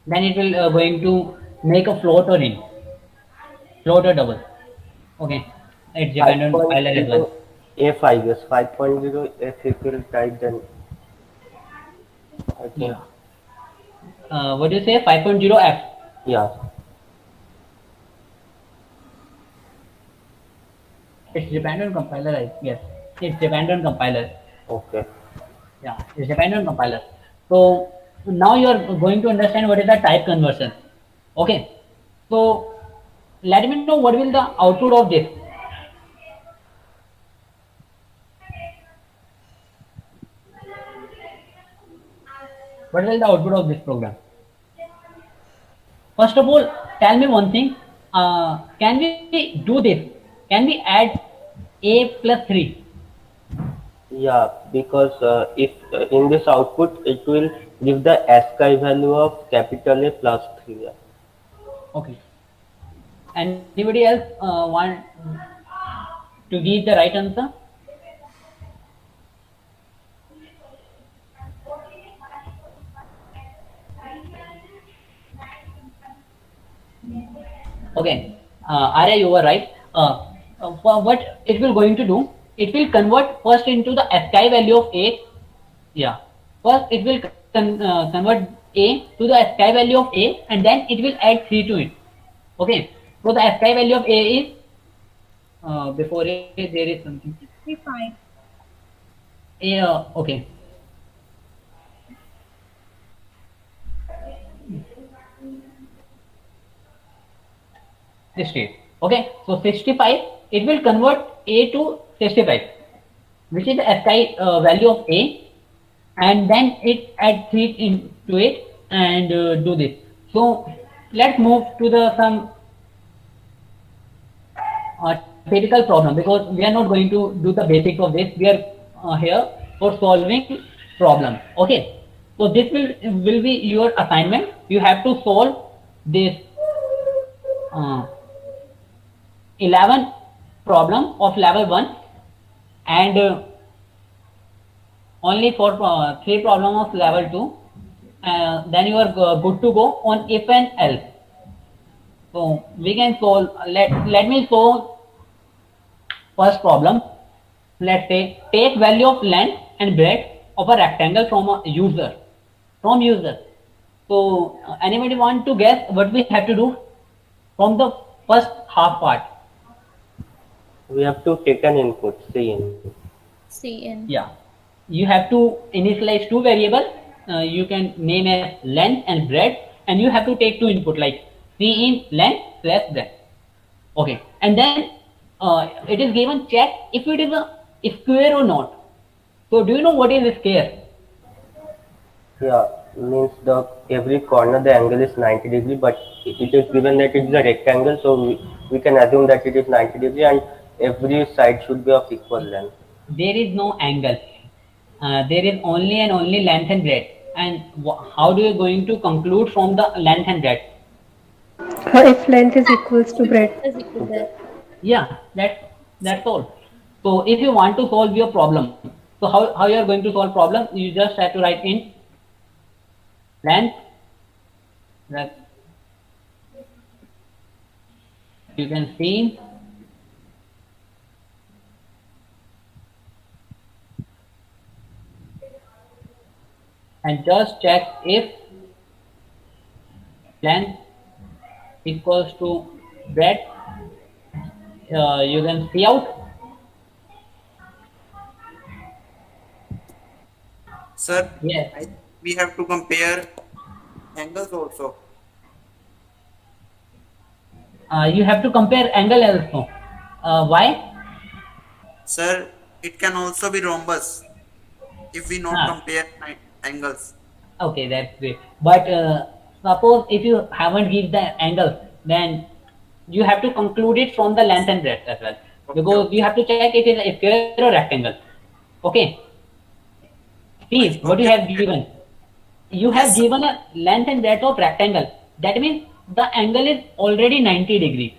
Speaker 2: Then it will going to make a float or int, float or double. Okay, it's dependent on compiler as well.
Speaker 5: F, I guess. 5.0 if you will type, then I think.
Speaker 2: Yeah. What do you say? 5.0 f.
Speaker 5: Yeah.
Speaker 2: It's dependent on compiler. Yes, it's dependent on compiler.
Speaker 5: Okay.
Speaker 2: Yeah, it's dependent on compiler. So now you are going to understand what is the type conversion. Okay, so let me know what will the output of this. What will the output of this program? First of all, tell me one thing. Can we do this? Can we add a plus 3?
Speaker 5: Yeah, because if in this output it will give the ASCII value of capital A plus 3. Yeah.
Speaker 2: Okay. Anybody else want to give the right answer? Okay, Arya, you were right. What it will going to do? It will convert first into the ASCII value of A. Yeah. First, it will convert A to the ASCII value of A, and then it will add 3 to it. Okay. So the ASCII value of A is before A there is something.
Speaker 1: 65.
Speaker 2: A. Okay. Okay, so 65, it will convert A to 65, which is the ASCII value of A, and then it add 3 into it and do this. So let's move to the some theoretical problem, because we are not going to do the basics of this. We are here for solving problem. Okay, so this will be your assignment. You have to solve this 11 problem of level 1 and only for 3 problem of level 2, then you are good to go on if and else. So we can solve. Let me solve first problem. Let's say take value of length and breadth of a rectangle from a user. From user. So anybody want to guess what we have to do from the first half part?
Speaker 5: We have to take an input, Cin.
Speaker 9: Cn.
Speaker 2: Yeah, you have to initialize two variables. You can name as length and breadth, and you have to take two input like Cin length plus breadth. Okay, and then it is given check if it is a square or not. So do you know what is a square?
Speaker 5: Yeah, means the every corner the angle is 90 degree, but it is given that it is a rectangle, so we can assume that it is 90 degree and every side should be of equal length.
Speaker 2: There is no angle. There is only and only length and breadth. And how do you going to conclude from the length and breadth?
Speaker 10: If length is equals to breadth.
Speaker 9: Is equal to that.
Speaker 2: Yeah, that's all. So if you want to solve your problem, so how you are going to solve problem? You just have to write in length. That you can see. And just check if length equals to breadth. You can see out.
Speaker 6: Sir,
Speaker 2: Yes.
Speaker 6: we have to compare angles also.
Speaker 2: You have to compare angle also. Why?
Speaker 6: Sir, it can also be rhombus if we not compare angles.
Speaker 2: Okay, that's great. But suppose if you haven't given the angle, then you have to conclude it from the length and breadth as well, because you have to check it is a square or rectangle. Okay. See what you have given. You have given a length and breadth of rectangle. That means the angle is already 90 degrees.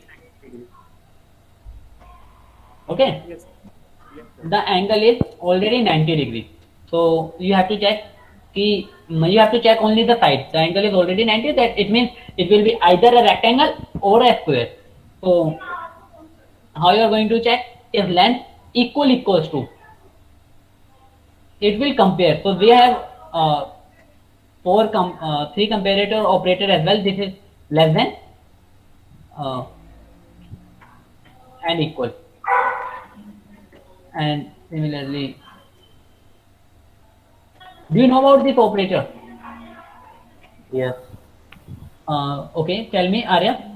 Speaker 2: Okay.
Speaker 6: Yes.
Speaker 2: The angle is already 90 degrees. So you have to check. You have to check only the side. The angle is already 90. That it means it will be either a rectangle or a square. So how you are going to check if length equals to? It will compare. So we have three comparator operator as well. This is less than and equal. And similarly, do you know about this operator?
Speaker 5: Yes.
Speaker 2: Okay, tell me, Arya.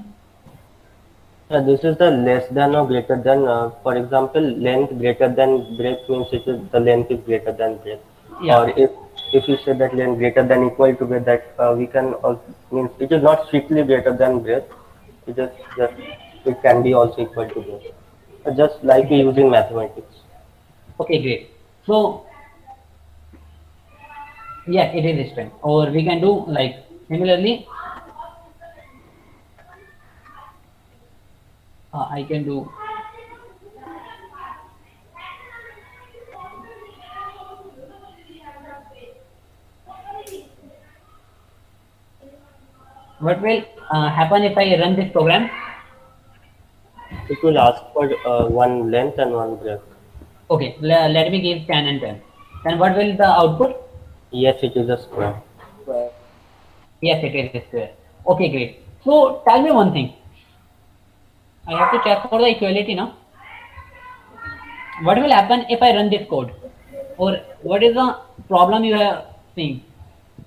Speaker 5: This is the less than or greater than. For example, length greater than breadth means the length is greater than breadth.
Speaker 2: Yeah.
Speaker 5: Or if you say that length greater than equal to breadth, that we can also means it is not strictly greater than breadth. Just it can be also equal to breadth. Just like we use in mathematics.
Speaker 2: Okay, great. So yes, it is strength. Or we can do like similarly. I can do what will happen if I run this program?
Speaker 5: It will ask for one length and one breadth.
Speaker 2: Okay, let me give 10 and 10. Then what will the output?
Speaker 5: Yes, it is a square.
Speaker 2: Yes, it is square. Okay, great. So tell me one thing. I have to check for the equality now. What will happen if I run this code? Or what is the problem you are seeing?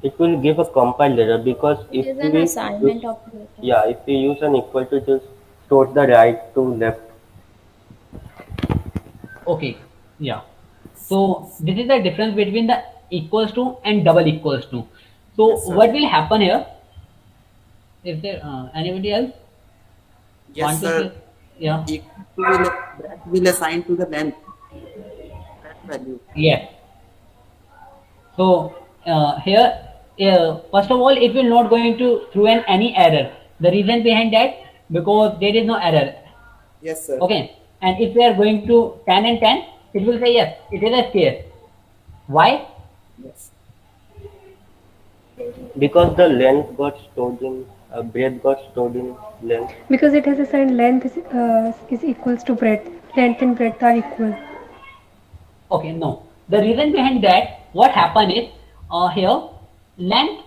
Speaker 5: It will give a compiled error because if
Speaker 9: It is an
Speaker 5: we
Speaker 9: assignment operator.
Speaker 5: yeah, if we use an equal to, just stores the right to left.
Speaker 2: Okay, yeah. So this is the difference between the equals to and double equals to. So
Speaker 6: Yes, sir.
Speaker 2: what will happen here? Is there anybody else?
Speaker 6: Yes,
Speaker 2: Want to
Speaker 6: sir.
Speaker 2: say? Yeah.
Speaker 6: That will assign to the length. That value.
Speaker 2: Yes. So here, first of all, it will not going to throw in any error. The reason behind that, because there is no error.
Speaker 6: Yes, sir.
Speaker 2: Okay. And if we are going to 10 and 10, it will say yes, it is a square. Why?
Speaker 6: Yes.
Speaker 5: Because the length got stored in breadth got stored in length.
Speaker 10: Because it has assigned length is equals to breadth. Length and breadth are equal.
Speaker 2: Okay, no. The reason behind that, what happened is here length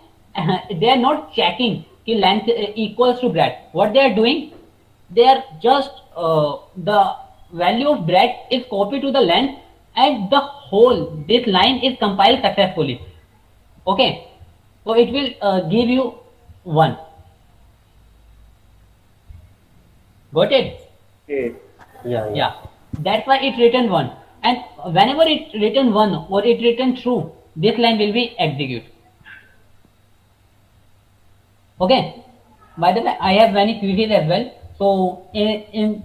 Speaker 2: they are not checking कि length equals to breadth. What they are doing, they are just the value of breadth is copied to the length and the whole this line is compiled successfully. Okay, so it will give you 1. Got it?
Speaker 8: Okay.
Speaker 2: Yeah, that's why it written 1. And whenever it written 1 or it written true, this line will be executed. Okay. By the way, I have many quizzes as well. So in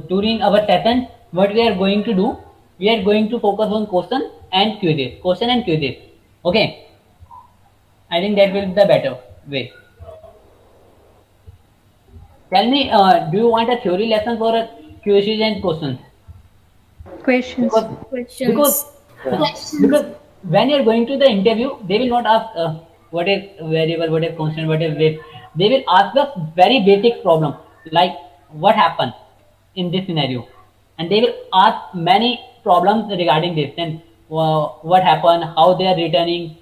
Speaker 2: during our session, what we are going to do, we are going to focus on question and quizzes. Question and quizzes. Okay. I think that will be the better way. Tell me, do you want a theory lesson or a quizzes and questions?
Speaker 10: Questions.
Speaker 2: Because because when you're going to the interview, they will not ask what is variable, what is constant, what is this. They will ask us very basic problem like what happened in this scenario, and they will ask many problems regarding this. Then what happened, how they are returning,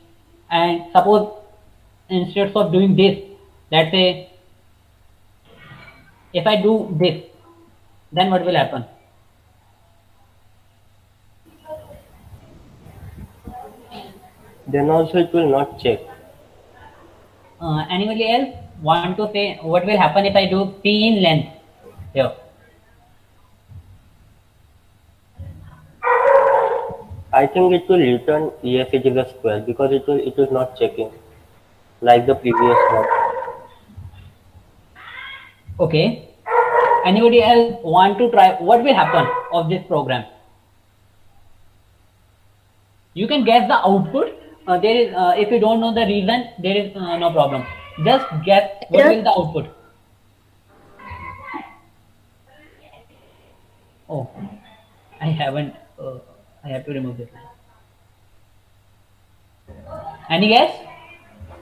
Speaker 2: and suppose instead of doing this, let's say if I do this, then what will happen?
Speaker 5: Then also it will not check.
Speaker 2: Anybody else want to say what will happen if I do p in length here?
Speaker 5: I think it will return yes it is a square because it is not checking like the previous one.
Speaker 2: Okay. Anybody else want to try what will happen of this program? You can guess the output. There is if you don't know the reason, there is no problem. Just guess what will the output. Oh, I haven't. I have to remove this line. Any guess?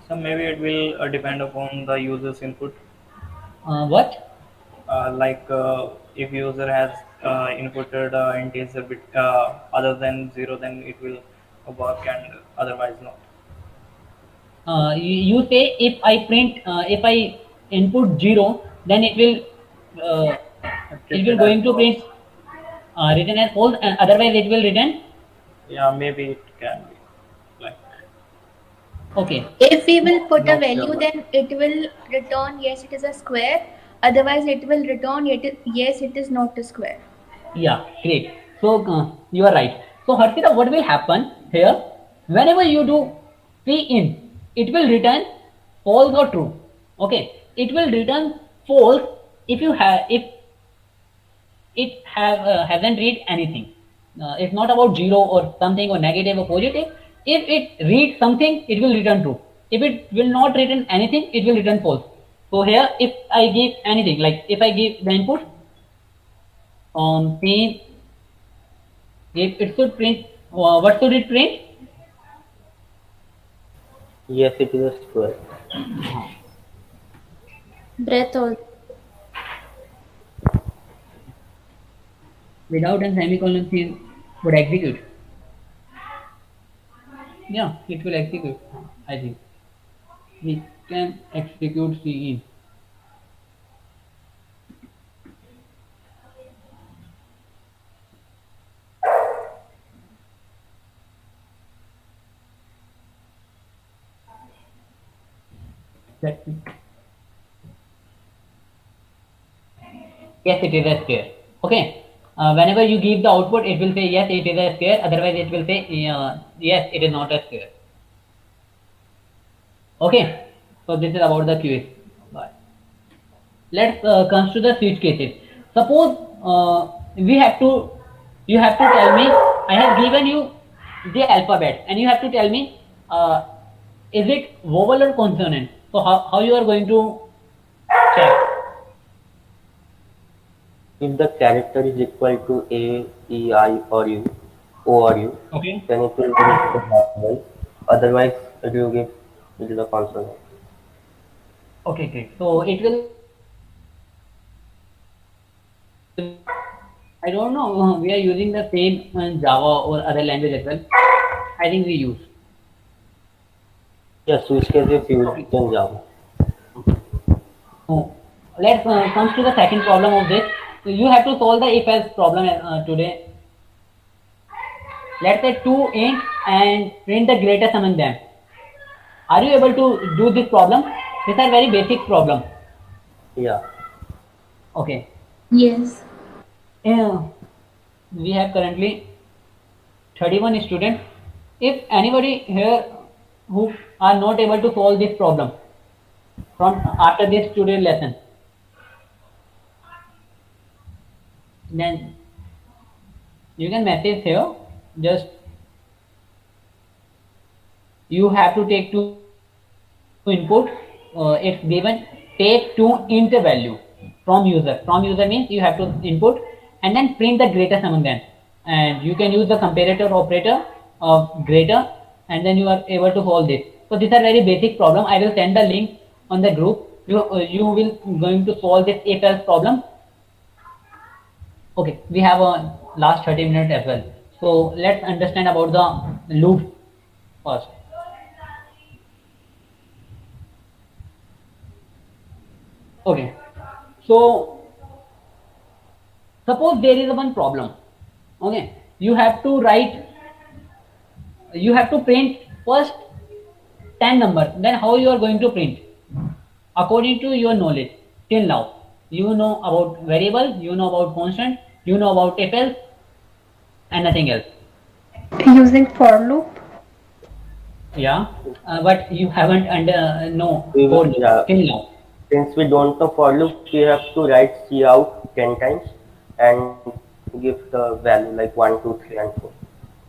Speaker 11: So maybe it will depend upon the user's input.
Speaker 2: What?
Speaker 11: If user has inputted integer bit other than 0, then it will work, and otherwise not.
Speaker 2: You say if I print, if I input 0, then it will going to print written as false, and otherwise it will return.
Speaker 11: Yeah, maybe it can be like.
Speaker 2: Okay.
Speaker 9: If we will put a
Speaker 11: Not
Speaker 9: value,
Speaker 11: sure.
Speaker 9: then it will return yes, it is a square. Otherwise, it will return yes, it is not a square.
Speaker 2: Yeah, great. So you are right. So Harshita, what will happen here? Whenever you do p in, it will return false or true. Okay, it will return false if you have if it hasn't read anything. It's not about 0 or something or negative or positive. If it reads something, it will return true. If it will not return anything, it will return false. So here, if I give anything, like if I give the input on p, if it should print, what should it print?
Speaker 5: Yes, it is a square.
Speaker 9: Breadth also.
Speaker 2: Without a semicolon, C would execute. Yeah, it will execute. I think we can execute CE. Let's see. Yes, it is a square. Okay. Whenever you give the output, it will say yes, it is a square. Otherwise, it will say yes, it is not a square. Okay. So this is about the QA. Bye. Let's comes to the switch cases. Suppose we have to, you have to tell me. I have given you the alphabet, and you have to tell me is it vowel or consonant. So how you are going to check?
Speaker 5: If the character is equal to A, E, I, or U, O or U,
Speaker 2: Okay.
Speaker 5: then it will give the vowel. Otherwise, it will give which is a consonant.
Speaker 2: Okay, great. So it will. I don't know. We are using the same Java or other language as well. I think we use.
Speaker 5: Yeah, switch case is used
Speaker 2: Okay.
Speaker 5: in Java.
Speaker 2: So let's comes to the second problem of this. So you have to solve the if-else problem today. Let's say two int and print the greatest among them. Are you able to do this problem? These are very basic problem.
Speaker 5: Yeah.
Speaker 2: Okay.
Speaker 9: Yes.
Speaker 2: We have currently 31 students. If anybody here who are not able to solve this problem from after this today's lesson, then you can message here. Just you have to take two input. It's given take two int value from user. From user means you have to input and then print the greatest among them. And you can use the comparator operator of greater, and then you are able to solve this. So these are very basic problem. I will send the link on the group. You will going to solve this if else problem. Okay, we have a last 30 minutes as well. So let's understand about the loop first. Okay, so suppose there is one problem. Okay, you have to print first 10 numbers. Then how you are going to print? According to your knowledge till now, you know about variable, you know about constant, you know about if else, and nothing else.
Speaker 10: Using for loop.
Speaker 2: Yeah, but you haven't know
Speaker 5: We will,
Speaker 2: for loop
Speaker 5: yeah.
Speaker 2: till now.
Speaker 5: Since we don't know for loop, we have to write C out 10 times and give the value like 1, 2, 3, and 4.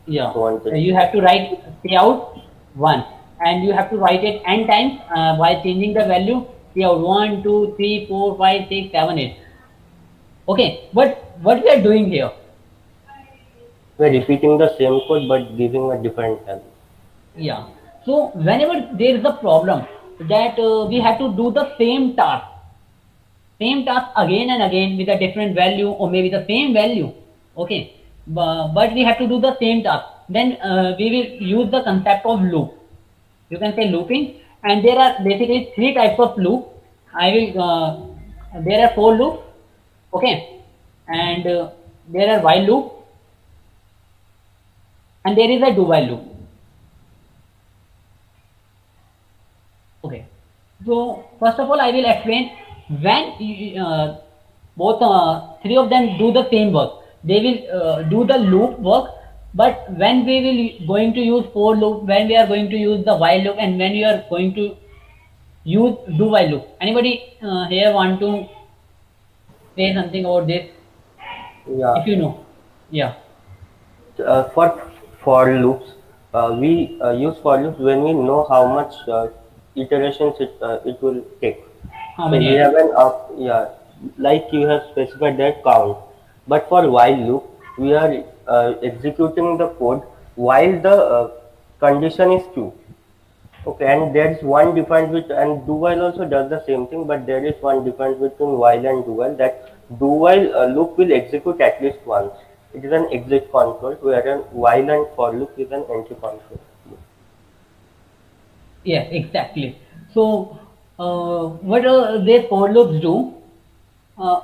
Speaker 2: Yeah,
Speaker 5: So on
Speaker 2: so you have to write C out 1, and you have to write it n times by changing the value C out 1, 2, 3, 4, 5, 6, 7, 8. Okay, but what we are doing here?
Speaker 5: We're repeating the same code but giving a different value.
Speaker 2: Yeah. So whenever there is a problem that we have to do the same task again and again with a different value or maybe the same value. Okay, but we have to do the same task. Then we will use the concept of loop. You can say looping, and there are basically three types of loop. There are for loop. Okay, and there are while loop, and there is a do while loop. Okay, so first of all I will explain when both three of them do the same work. They will do the loop work, but when we will going to use for loop, when we are going to use the while loop, and when we are going to use do while loop. Anybody here want to say something about this?
Speaker 5: Yeah.
Speaker 2: If you know. Yeah.
Speaker 5: For loops, we use for loops when we know how much iterations it will take.
Speaker 2: How
Speaker 5: So
Speaker 2: many?
Speaker 5: we have an like you have specified that count. But for while loop, we are executing the code while the condition is true. Okay, and there is one difference with, and do while also does the same thing, but there is one difference between while and do while, that do while loop will execute at least once. It is an exit control, whereas while and for loop is an entry control.
Speaker 2: Yes, exactly. So what these for loops do?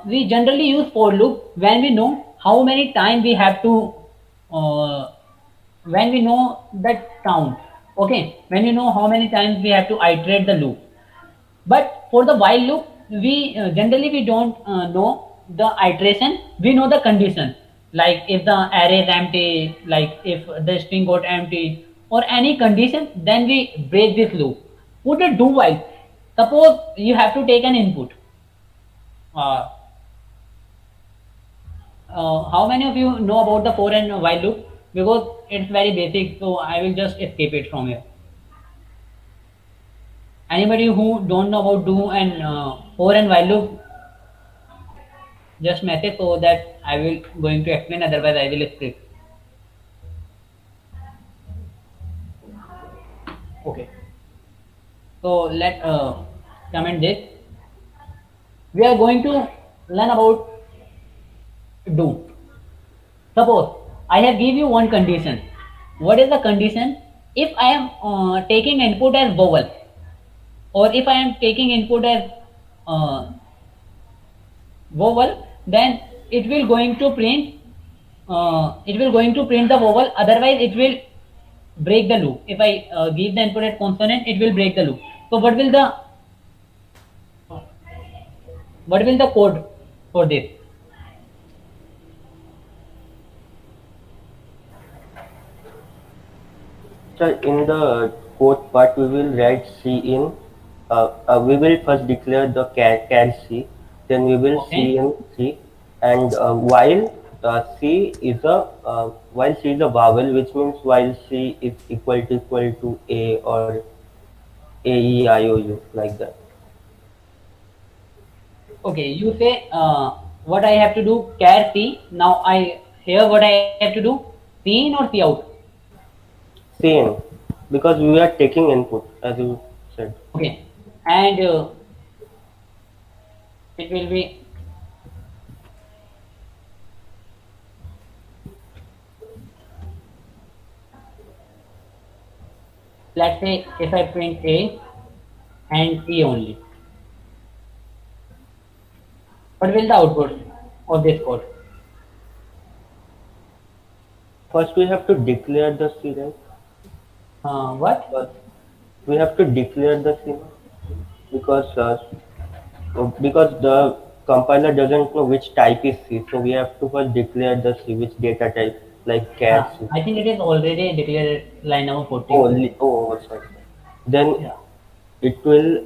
Speaker 2: We generally use for loop when we know how many times we have to when we know that count. Okay, when we know how many times we have to iterate the loop. But for the while loop, we generally we don't know the iteration. We know the condition, like if the array is empty, like if the string got empty, or any condition, then we break this loop. Put a do while. Suppose you have to take an input. Uh, how many of you know about the for and while loop? Because it's very basic, so I will just escape it from here. Anybody who don't know about do and for and while loop, just message so that I will going to explain. Otherwise, I will skip. Okay. So let comment this. We are going to learn about do. Suppose I have give you one condition. What is the condition? If I am taking input as vowel, or if I am taking input as uh, vowel, then it will going to print the vowel. Otherwise, it will break the loop. If I give the input as consonant, it will break the loop. So what will the code for this?
Speaker 5: So in the code part, we will write C in. We will first declare the char C, then we will C in C, and while C is a vowel, which means while C is equal to A or A E I O U, like that.
Speaker 2: Okay, you say what I have to do, char C. Now I here what I have to do, C in or C out?
Speaker 5: C in, because we are taking input, as you said.
Speaker 2: Okay, and it will be let's say if I print A and E only, what will the output of this code?
Speaker 5: First, we have to declare the C, right?
Speaker 2: What?
Speaker 5: But we have to declare the C because the compiler doesn't know which type is C, so we have to first declare the C, which data type, like char C.
Speaker 2: I think it is already declared line number 14.
Speaker 5: Sorry. Then it will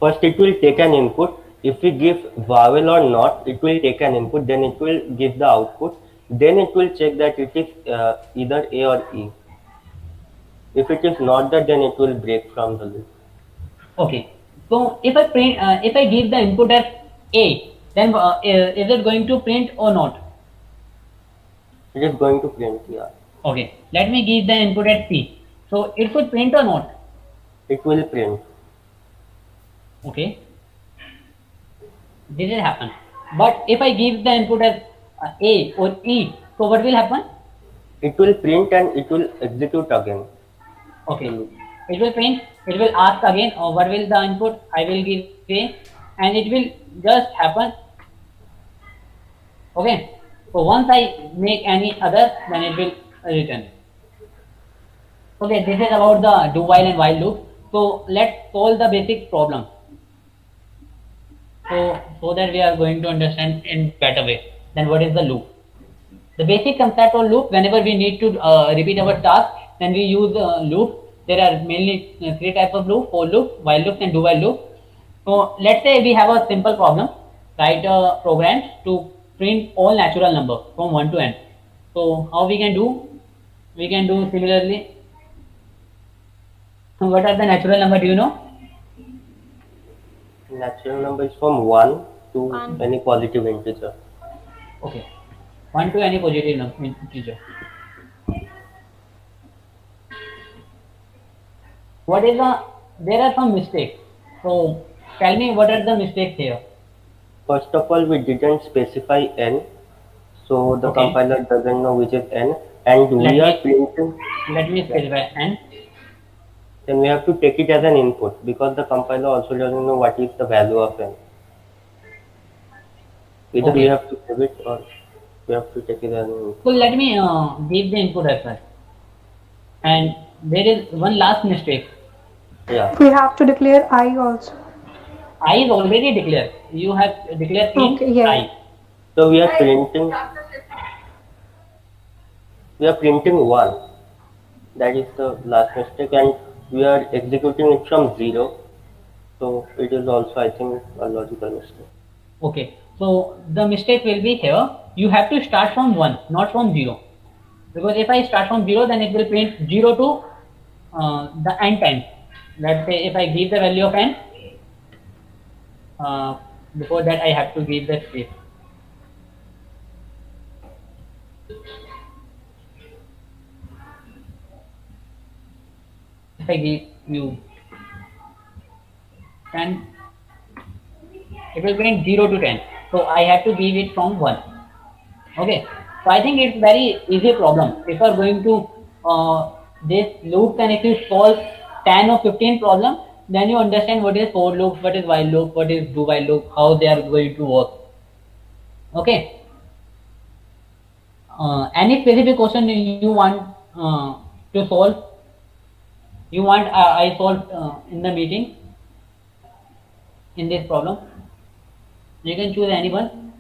Speaker 5: first take an input. If we give vowel or not, it will take an input. Then it will give the output. Then it will check that it is either A or E. If it is not that, then it will break from the loop.
Speaker 2: Okay. So if I print, if I give the input as A, then is it going to print or not?
Speaker 5: It is going to print, yeah.
Speaker 2: Okay. Let me give the input as C. So it should print or not?
Speaker 5: It will print.
Speaker 2: Okay. This will happen. But if I give the input as A or E, so what will happen?
Speaker 5: It will print and it will execute again.
Speaker 2: Okay. It will print, it will ask again, or what will the input? I will give A, and it will just happen. Okay. So once I make any other, then it will return. Okay, this is about the do while and while loop. So let's solve the basic problem. So that we are going to understand in better way. Then what is the loop? The basic concept of loop, whenever we need to repeat our task, then we use loop. There are mainly three types of loop: for loop, while loop, and do while loop. So let's say we have a simple problem. Write a program to print all natural number from 1 to n. So how we can do? We can do similarly. What are the natural number? Do you know?
Speaker 5: Natural number is from 1 to any positive integer.
Speaker 2: Okay. 1 to any positive integer. What is the? There are some mistakes. So tell me what are the mistakes here?
Speaker 5: First of all, we didn't specify n, so the compiler doesn't know which is n, and printing.
Speaker 2: Let me specify n.
Speaker 5: Then we have to take it as an input because the compiler also doesn't know what is the value of n. Either we have to save it or we have to take it as an input.
Speaker 2: So let me give the input as well. And there is one last mistake.
Speaker 5: Yeah.
Speaker 10: We have to declare I also.
Speaker 2: I is already declared. You have declared I.
Speaker 5: So we are printing. We are printing 1. That is the last mistake, and we are executing it from 0. So it is also, I think, a logical mistake.
Speaker 2: Okay. So the mistake will be here. You have to start from 1, not from 0. Because if I start from 0, then it will print 0 to the n times. Let's say if I give the value of n, before that I have to give the space. If I give you 10, it will print 0 to 10. So I have to give it from 1. Okay, so I think it's very easy problem. If you are going to this loop, and if you solve 10 or 15 problem, then you understand what is for loop, what is while loop, what is do while loop, how they are going to work. Okay. Any specific question you want to solve? You want I solve in the meeting in this problem? You can choose anyone.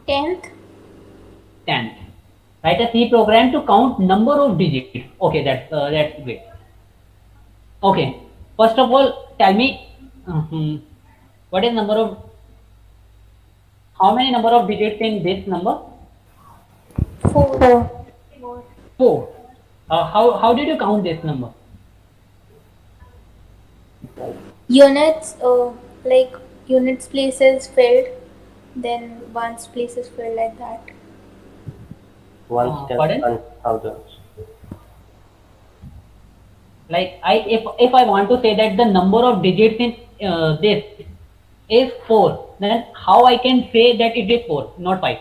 Speaker 9: Tenth.
Speaker 2: 10th. Write a C program to count number of digits. Okay, that's great. Okay, first of all, tell me what is number of, how many number of digits in this number?
Speaker 9: 4.
Speaker 2: 4. How did you count this number?
Speaker 9: Units, like units places filled, then ones places filled, like that.
Speaker 5: One step
Speaker 2: Pardon?
Speaker 5: and thousands.
Speaker 2: Like if I want to say that the number of digits in this is 4, then how I can say that it is 4, not 5?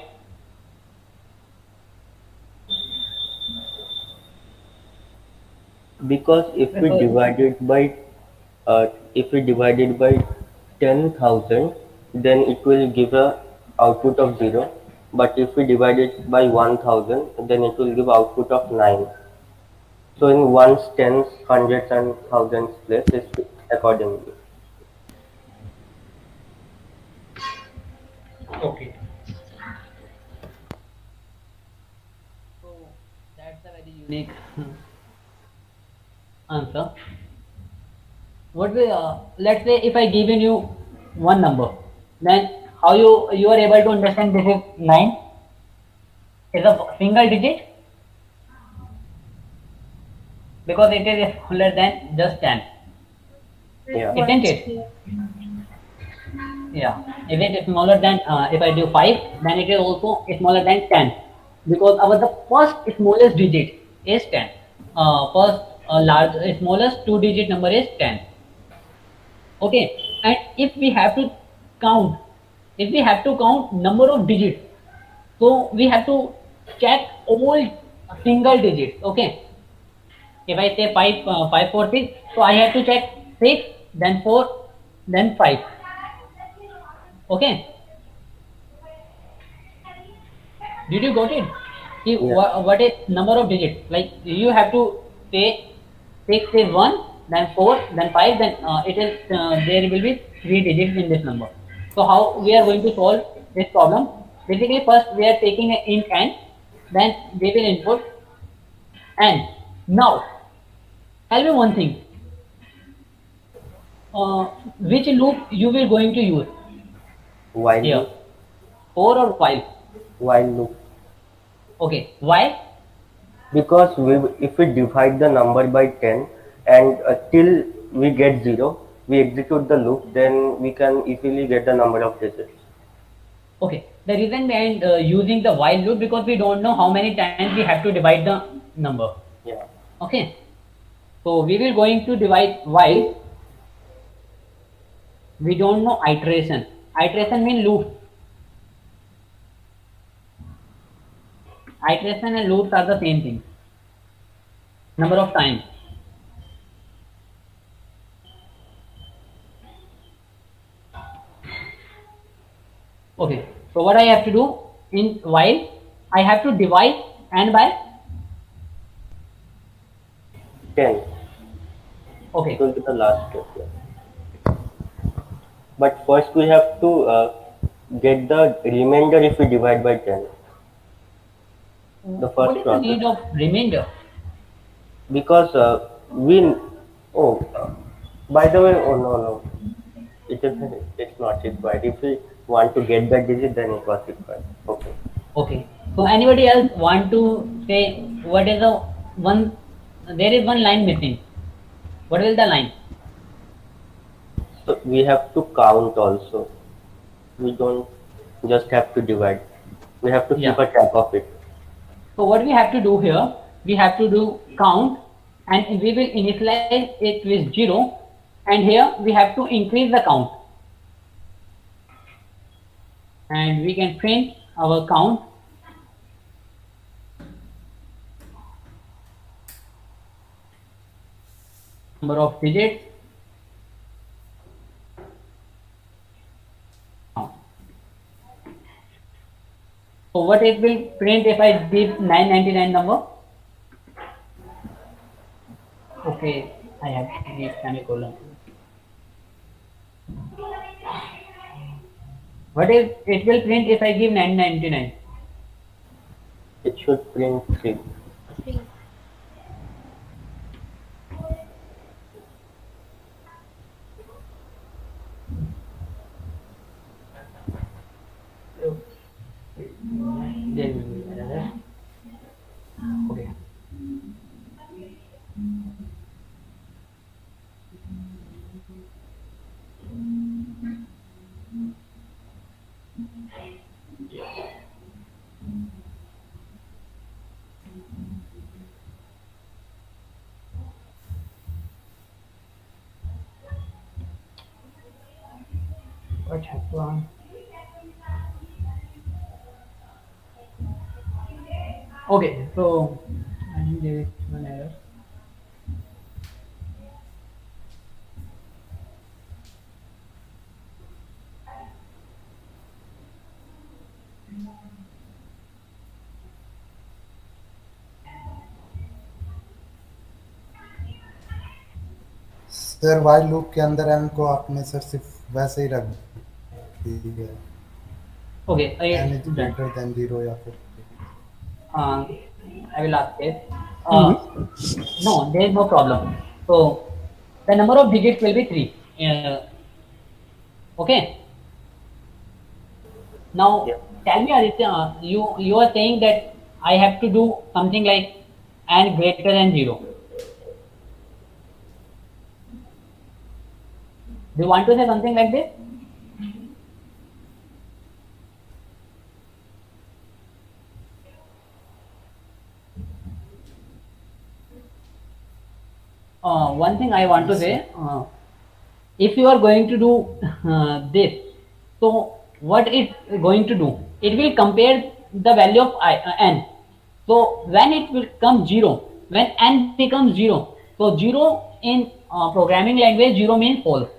Speaker 5: Because if we divide it by 10,000, then it will give a output of 0. But if we divide it by 1,000, then it will give output of 9. So in ones, tens, hundreds, and thousands place is accordingly.
Speaker 2: Okay. So that's a very unique answer. What we let's say if I given you one number, then how you are able to understand this is 9? Is a single digit, because it is smaller than just 10.
Speaker 5: Yeah.
Speaker 2: Isn't it? Yeah. If it is smaller than if I do 5, then it is also smaller than 10, because our the first smallest digit is 10. First smallest 2-digit number is 10. Okay, and if we have to count number of digits, so we have to check all single digits. Okay, if I say 5 4 6, so I have to check 6, then 4, then 5. Okay, did you got it? See,
Speaker 5: Yeah.
Speaker 2: what is number of digits? Like you have to say 6 is 1, then 4, then 5, then it is there will be 3 digits in this number. So how we are going to solve this problem? Basically, first we are taking an int n, then we will input n. Now, tell me one thing. Which loop you will going to use
Speaker 5: While
Speaker 2: here?
Speaker 5: loop.
Speaker 2: For or while?
Speaker 5: While loop.
Speaker 2: Okay, why?
Speaker 5: Because if we divide the number by 10 and till we get 0, we execute the loop, then we can easily get the number of digits.
Speaker 2: Okay, the reason behind using the while loop, because we don't know how many times we have to divide the number.
Speaker 5: Yeah.
Speaker 2: Okay, so we will going to divide while. We don't know iteration. Iteration means loop. Iteration and loops are the same thing. Number of times. Okay, so what I have to do in while, I have to divide n by
Speaker 5: 10.
Speaker 2: okay.
Speaker 5: It will be the last step. Yeah. But first we have to get the remainder if we divide by 10. The
Speaker 2: What
Speaker 5: first
Speaker 2: is the
Speaker 5: process.
Speaker 2: need of remainder?
Speaker 5: Because by the way, no, it's not required. If we want to get the digit, then it was required. Okay.
Speaker 2: Okay. So anybody else want to say what is the one? There is one line missing. What is the line?
Speaker 5: So we have to count also. We don't just have to divide. We have to keep
Speaker 2: Yeah.
Speaker 5: a track of it.
Speaker 2: So what we have to do here, we have to do count, and we will initialize it with 0, and here we have to increase the count, and we can print our count. Number of digits. So what it will print if I give 999 number? Okay, I have to give semicolon. What is it will print if I give 999?
Speaker 5: It should print 3.
Speaker 9: 3.
Speaker 2: There will be another. Okay. What happened? Okay, so I think there is one error.
Speaker 12: Sir while loop के अंदर n को आपने sir सिर्फ वैसे ही रख दिया है।
Speaker 2: Okay,
Speaker 12: n is greater than 0 या फिर
Speaker 2: I will ask it. No, there is no problem. So the number of digits will be 3. Okay. Now tell me, Aditya, you are saying that I have to do something like n greater than 0. Do you want to say something like this? One thing I want to say, if you are going to do this, so what it's going to do? It will compare the value of n. So when it will come 0, when n becomes 0, so 0 in programming language, 0 means false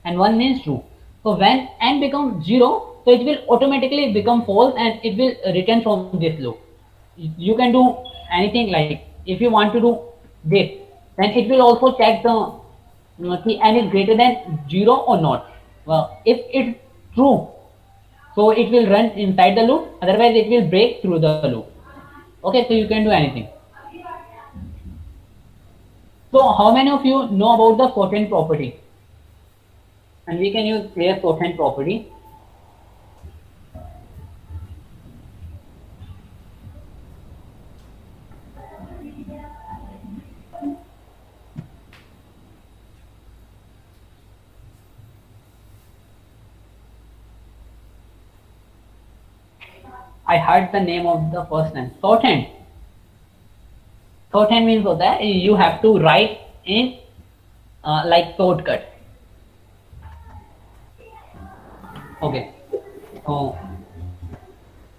Speaker 2: and 1 means true. So when n becomes 0, so it will automatically become false and it will return from this loop. You can do anything like, if you want to do this, then it will also check the n is greater than 0 or not. Well, if it's true, so it will run inside the loop, otherwise it will break through the loop. Okay, so you can do anything. So how many of you know about the quotient property? And we can use clear quotient property. I heard the name of the first name. Shorthand. Shorthand means that you have to write in like shortcut. Okay. So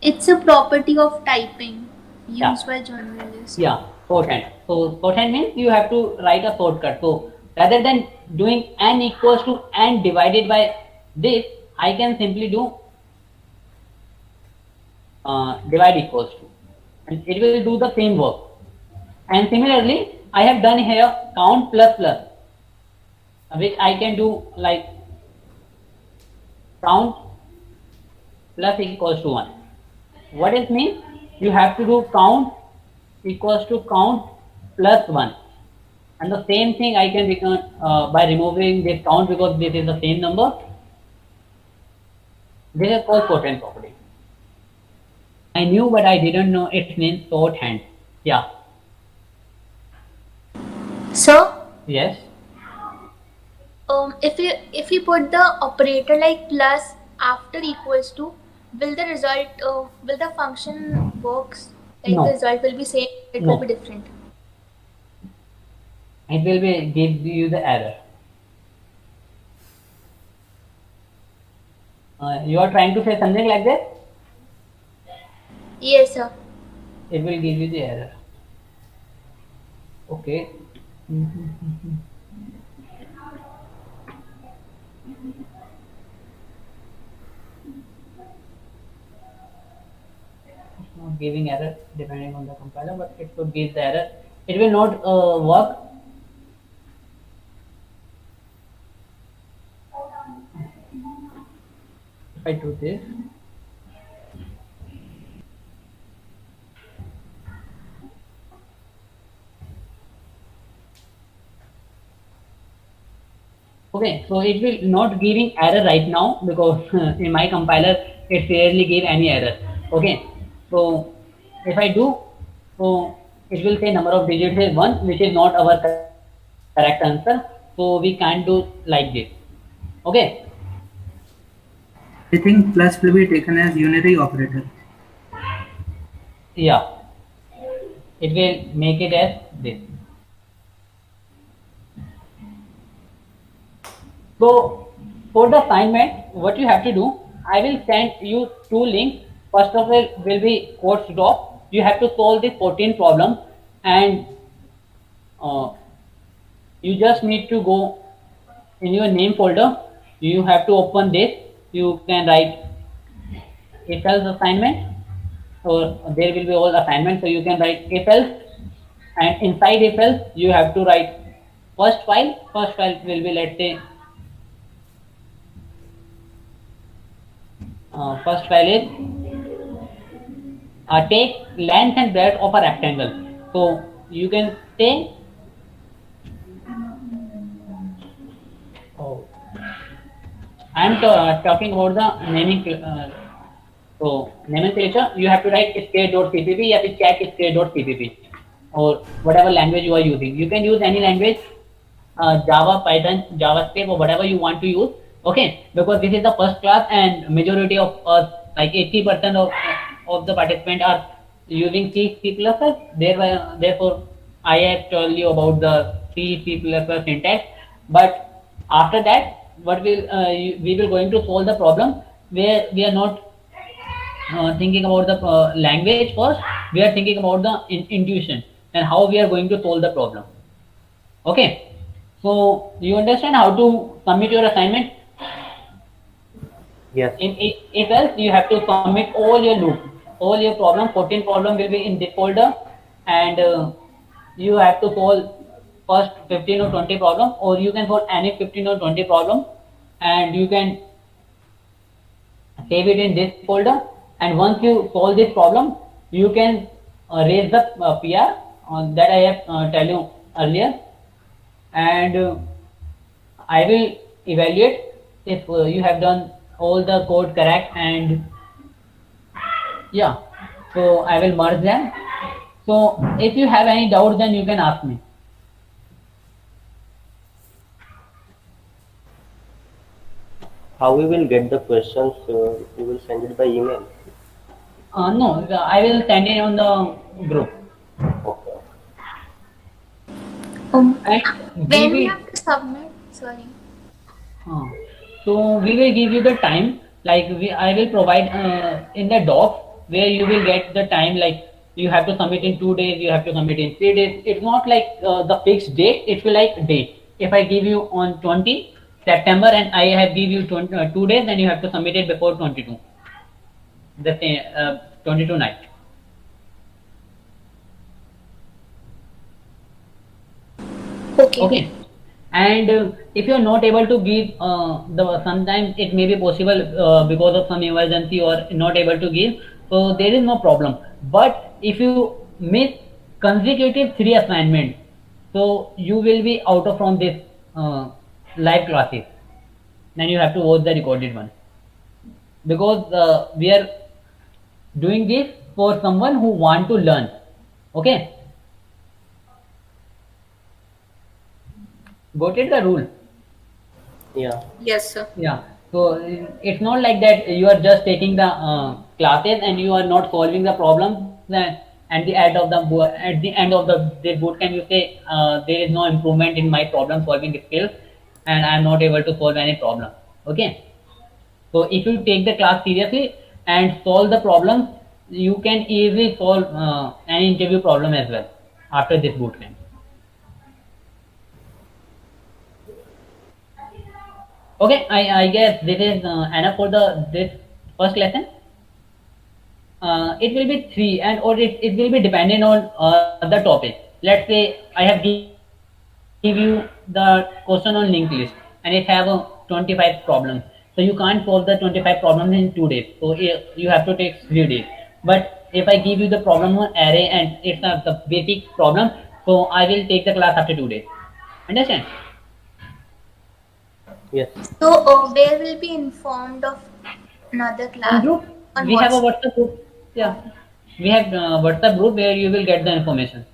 Speaker 9: It's a property of typing used
Speaker 2: Yeah.
Speaker 9: by journalists.
Speaker 2: yeah, shorthand. So shorthand means you have to write a shortcut. So rather than doing n equals to n divided by this, I can simply do divide equals to, and it will do the same work. And similarly, I have done here count plus plus, which I can do like count plus equals to 1. What it means? You have to do count equals to count plus 1. And the same thing I can return by removing this count, because this is the same number. This is called quotient property. I knew, but I didn't know its name shorthand. Yeah.
Speaker 9: So,
Speaker 2: Yes.
Speaker 9: if we put the operator like plus after equals to, will the result will the function works, like the
Speaker 2: No,
Speaker 9: result will be same, it will
Speaker 2: no,
Speaker 9: be different?
Speaker 2: it will be give you the error. You are trying to say something like that.
Speaker 9: Yes, sir.
Speaker 2: It will give you the error. Okay. It's not giving error depending on the compiler, but it could give the error. It will not work. If I do this, okay, so it will not giving error right now because in my compiler it rarely give any error. Okay, so if I do, so it will say number of digits is 1, which is not our correct answer. So we can't do like this. Okay.
Speaker 13: I think plus will be taken as unary operator.
Speaker 2: Yeah, it will make it as this. So for the assignment, what you have to do, I will send you two links. First of all will be course doc. You have to solve the 14 problems, and uh, you just need to go in your name folder. You have to open this. You can write if else assignment, or there will be all assignments. So you can write if else, and inside if else you have to write first file. First file will be, let's say, first file is take length and breadth of a rectangle. So you can say, oh, I am talking about the naming. So nomenclature, you have to write sketch.cpp or chat.sketch.cpp, or whatever language you are using. You can use any language, Java, Python, JavaScript, or whatever you want to use. Okay, because this is the first class and majority of us, like 80% of the participants are using C++. Therefore, I have told you about the C++ syntax. But after that, what will we will going to solve the problem where we are not thinking about the language first. We are thinking about the intuition and how we are going to solve the problem. Okay, so you understand how to submit your assignment?
Speaker 5: Yes.
Speaker 2: If else, you have to submit all your loop, all your problem. 14 problem will be in this folder, and you have to solve first 15 or 20 problem, or you can solve any 15 or 20 problem, and you can save it in this folder. And once you solve this problem, you can raise the PR that I have tell you earlier, and I will evaluate if you have done all the code correct. And yeah, so I will merge them. So if you have any doubt, then you can ask me.
Speaker 5: How we will get the questions? We will send it by email.
Speaker 2: No, I will send it on the group.
Speaker 5: Okay.
Speaker 2: And
Speaker 9: When we have to submit? Sorry.
Speaker 2: So we will give you the time, like I will provide in the doc where you will get the time, like you have to submit in 2 days, you have to submit in 3 days. It's not like the fixed date, it will like date. If I give you on 20 September and I have give you 2 days, then you have to submit it before 22, the 22 night. Okay. And if you are not able to give sometimes it may be possible because of some emergency or not able to give, so there is no problem. But if you miss consecutive 3 assignments, so you will be out of from this live classes. Then you have to watch the recorded one, because we are doing this for someone who want to learn. Okay, got it, the rule?
Speaker 5: Yeah.
Speaker 9: Yes, sir.
Speaker 2: Yeah. So it's not like that you are just taking the classes and you are not solving the problems. Then at the end of this boot camp, you say there is no improvement in my problem solving skills, and I am not able to solve any problem. Okay. So if you take the class seriously and solve the problems, you can easily solve any interview problem as well after this boot camp. Okay, I guess this is enough for this first lesson. It will be three, and or it will be dependent on the topic. Let's say I have give you the question on linked list, and it have 25 problems. So you can't solve the 25 problems in 2 days. So you have to take 3 days. But if I give you the problem on array and it's the basic problem, so I will take the class after 2 days. Understand?
Speaker 5: Yes.
Speaker 9: So where will be informed of another
Speaker 2: On
Speaker 9: class?
Speaker 2: group,
Speaker 9: On
Speaker 2: we have a
Speaker 9: WhatsApp.
Speaker 2: WhatsApp group. Yeah, we have WhatsApp group where you will get the information.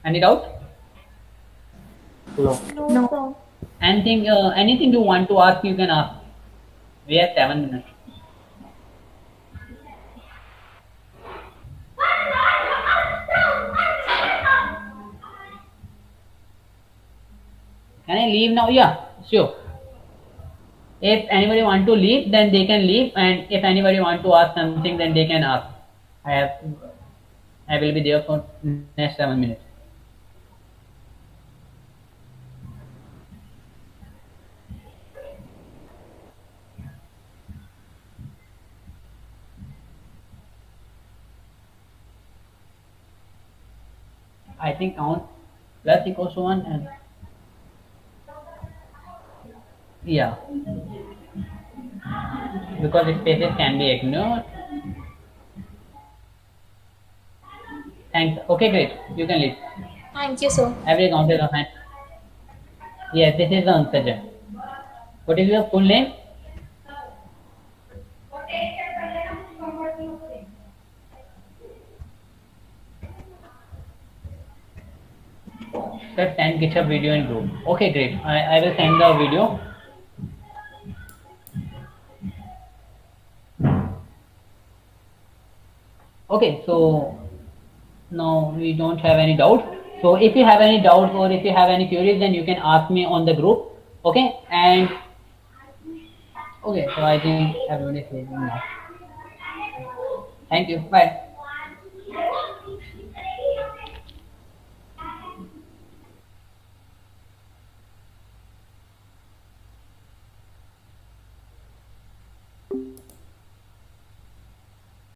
Speaker 2: Any doubt?
Speaker 5: No.
Speaker 9: No.
Speaker 2: Anything you want to ask, you can ask. We have 7 minutes. Can I leave now? Yeah, sure. If anybody want to leave, then they can leave, and if anybody want to ask something, then they can ask. I will be there for next 7 minutes. I think count plus equals to 1 and yeah, because spaces can be ignored. Thanks. Okay, great. You can leave.
Speaker 9: Thank you, sir.
Speaker 2: Every count is a hand. Yes, this is the answer. Jack. What is your full name? Sir, send GitHub video in group. Okay, great. I will send the video. Okay, so now we don't have any doubts. So if you have any doubts or if you have any queries, then you can ask me on the group. Okay, and okay, so I think everyone is leaving now. Thank you. Bye.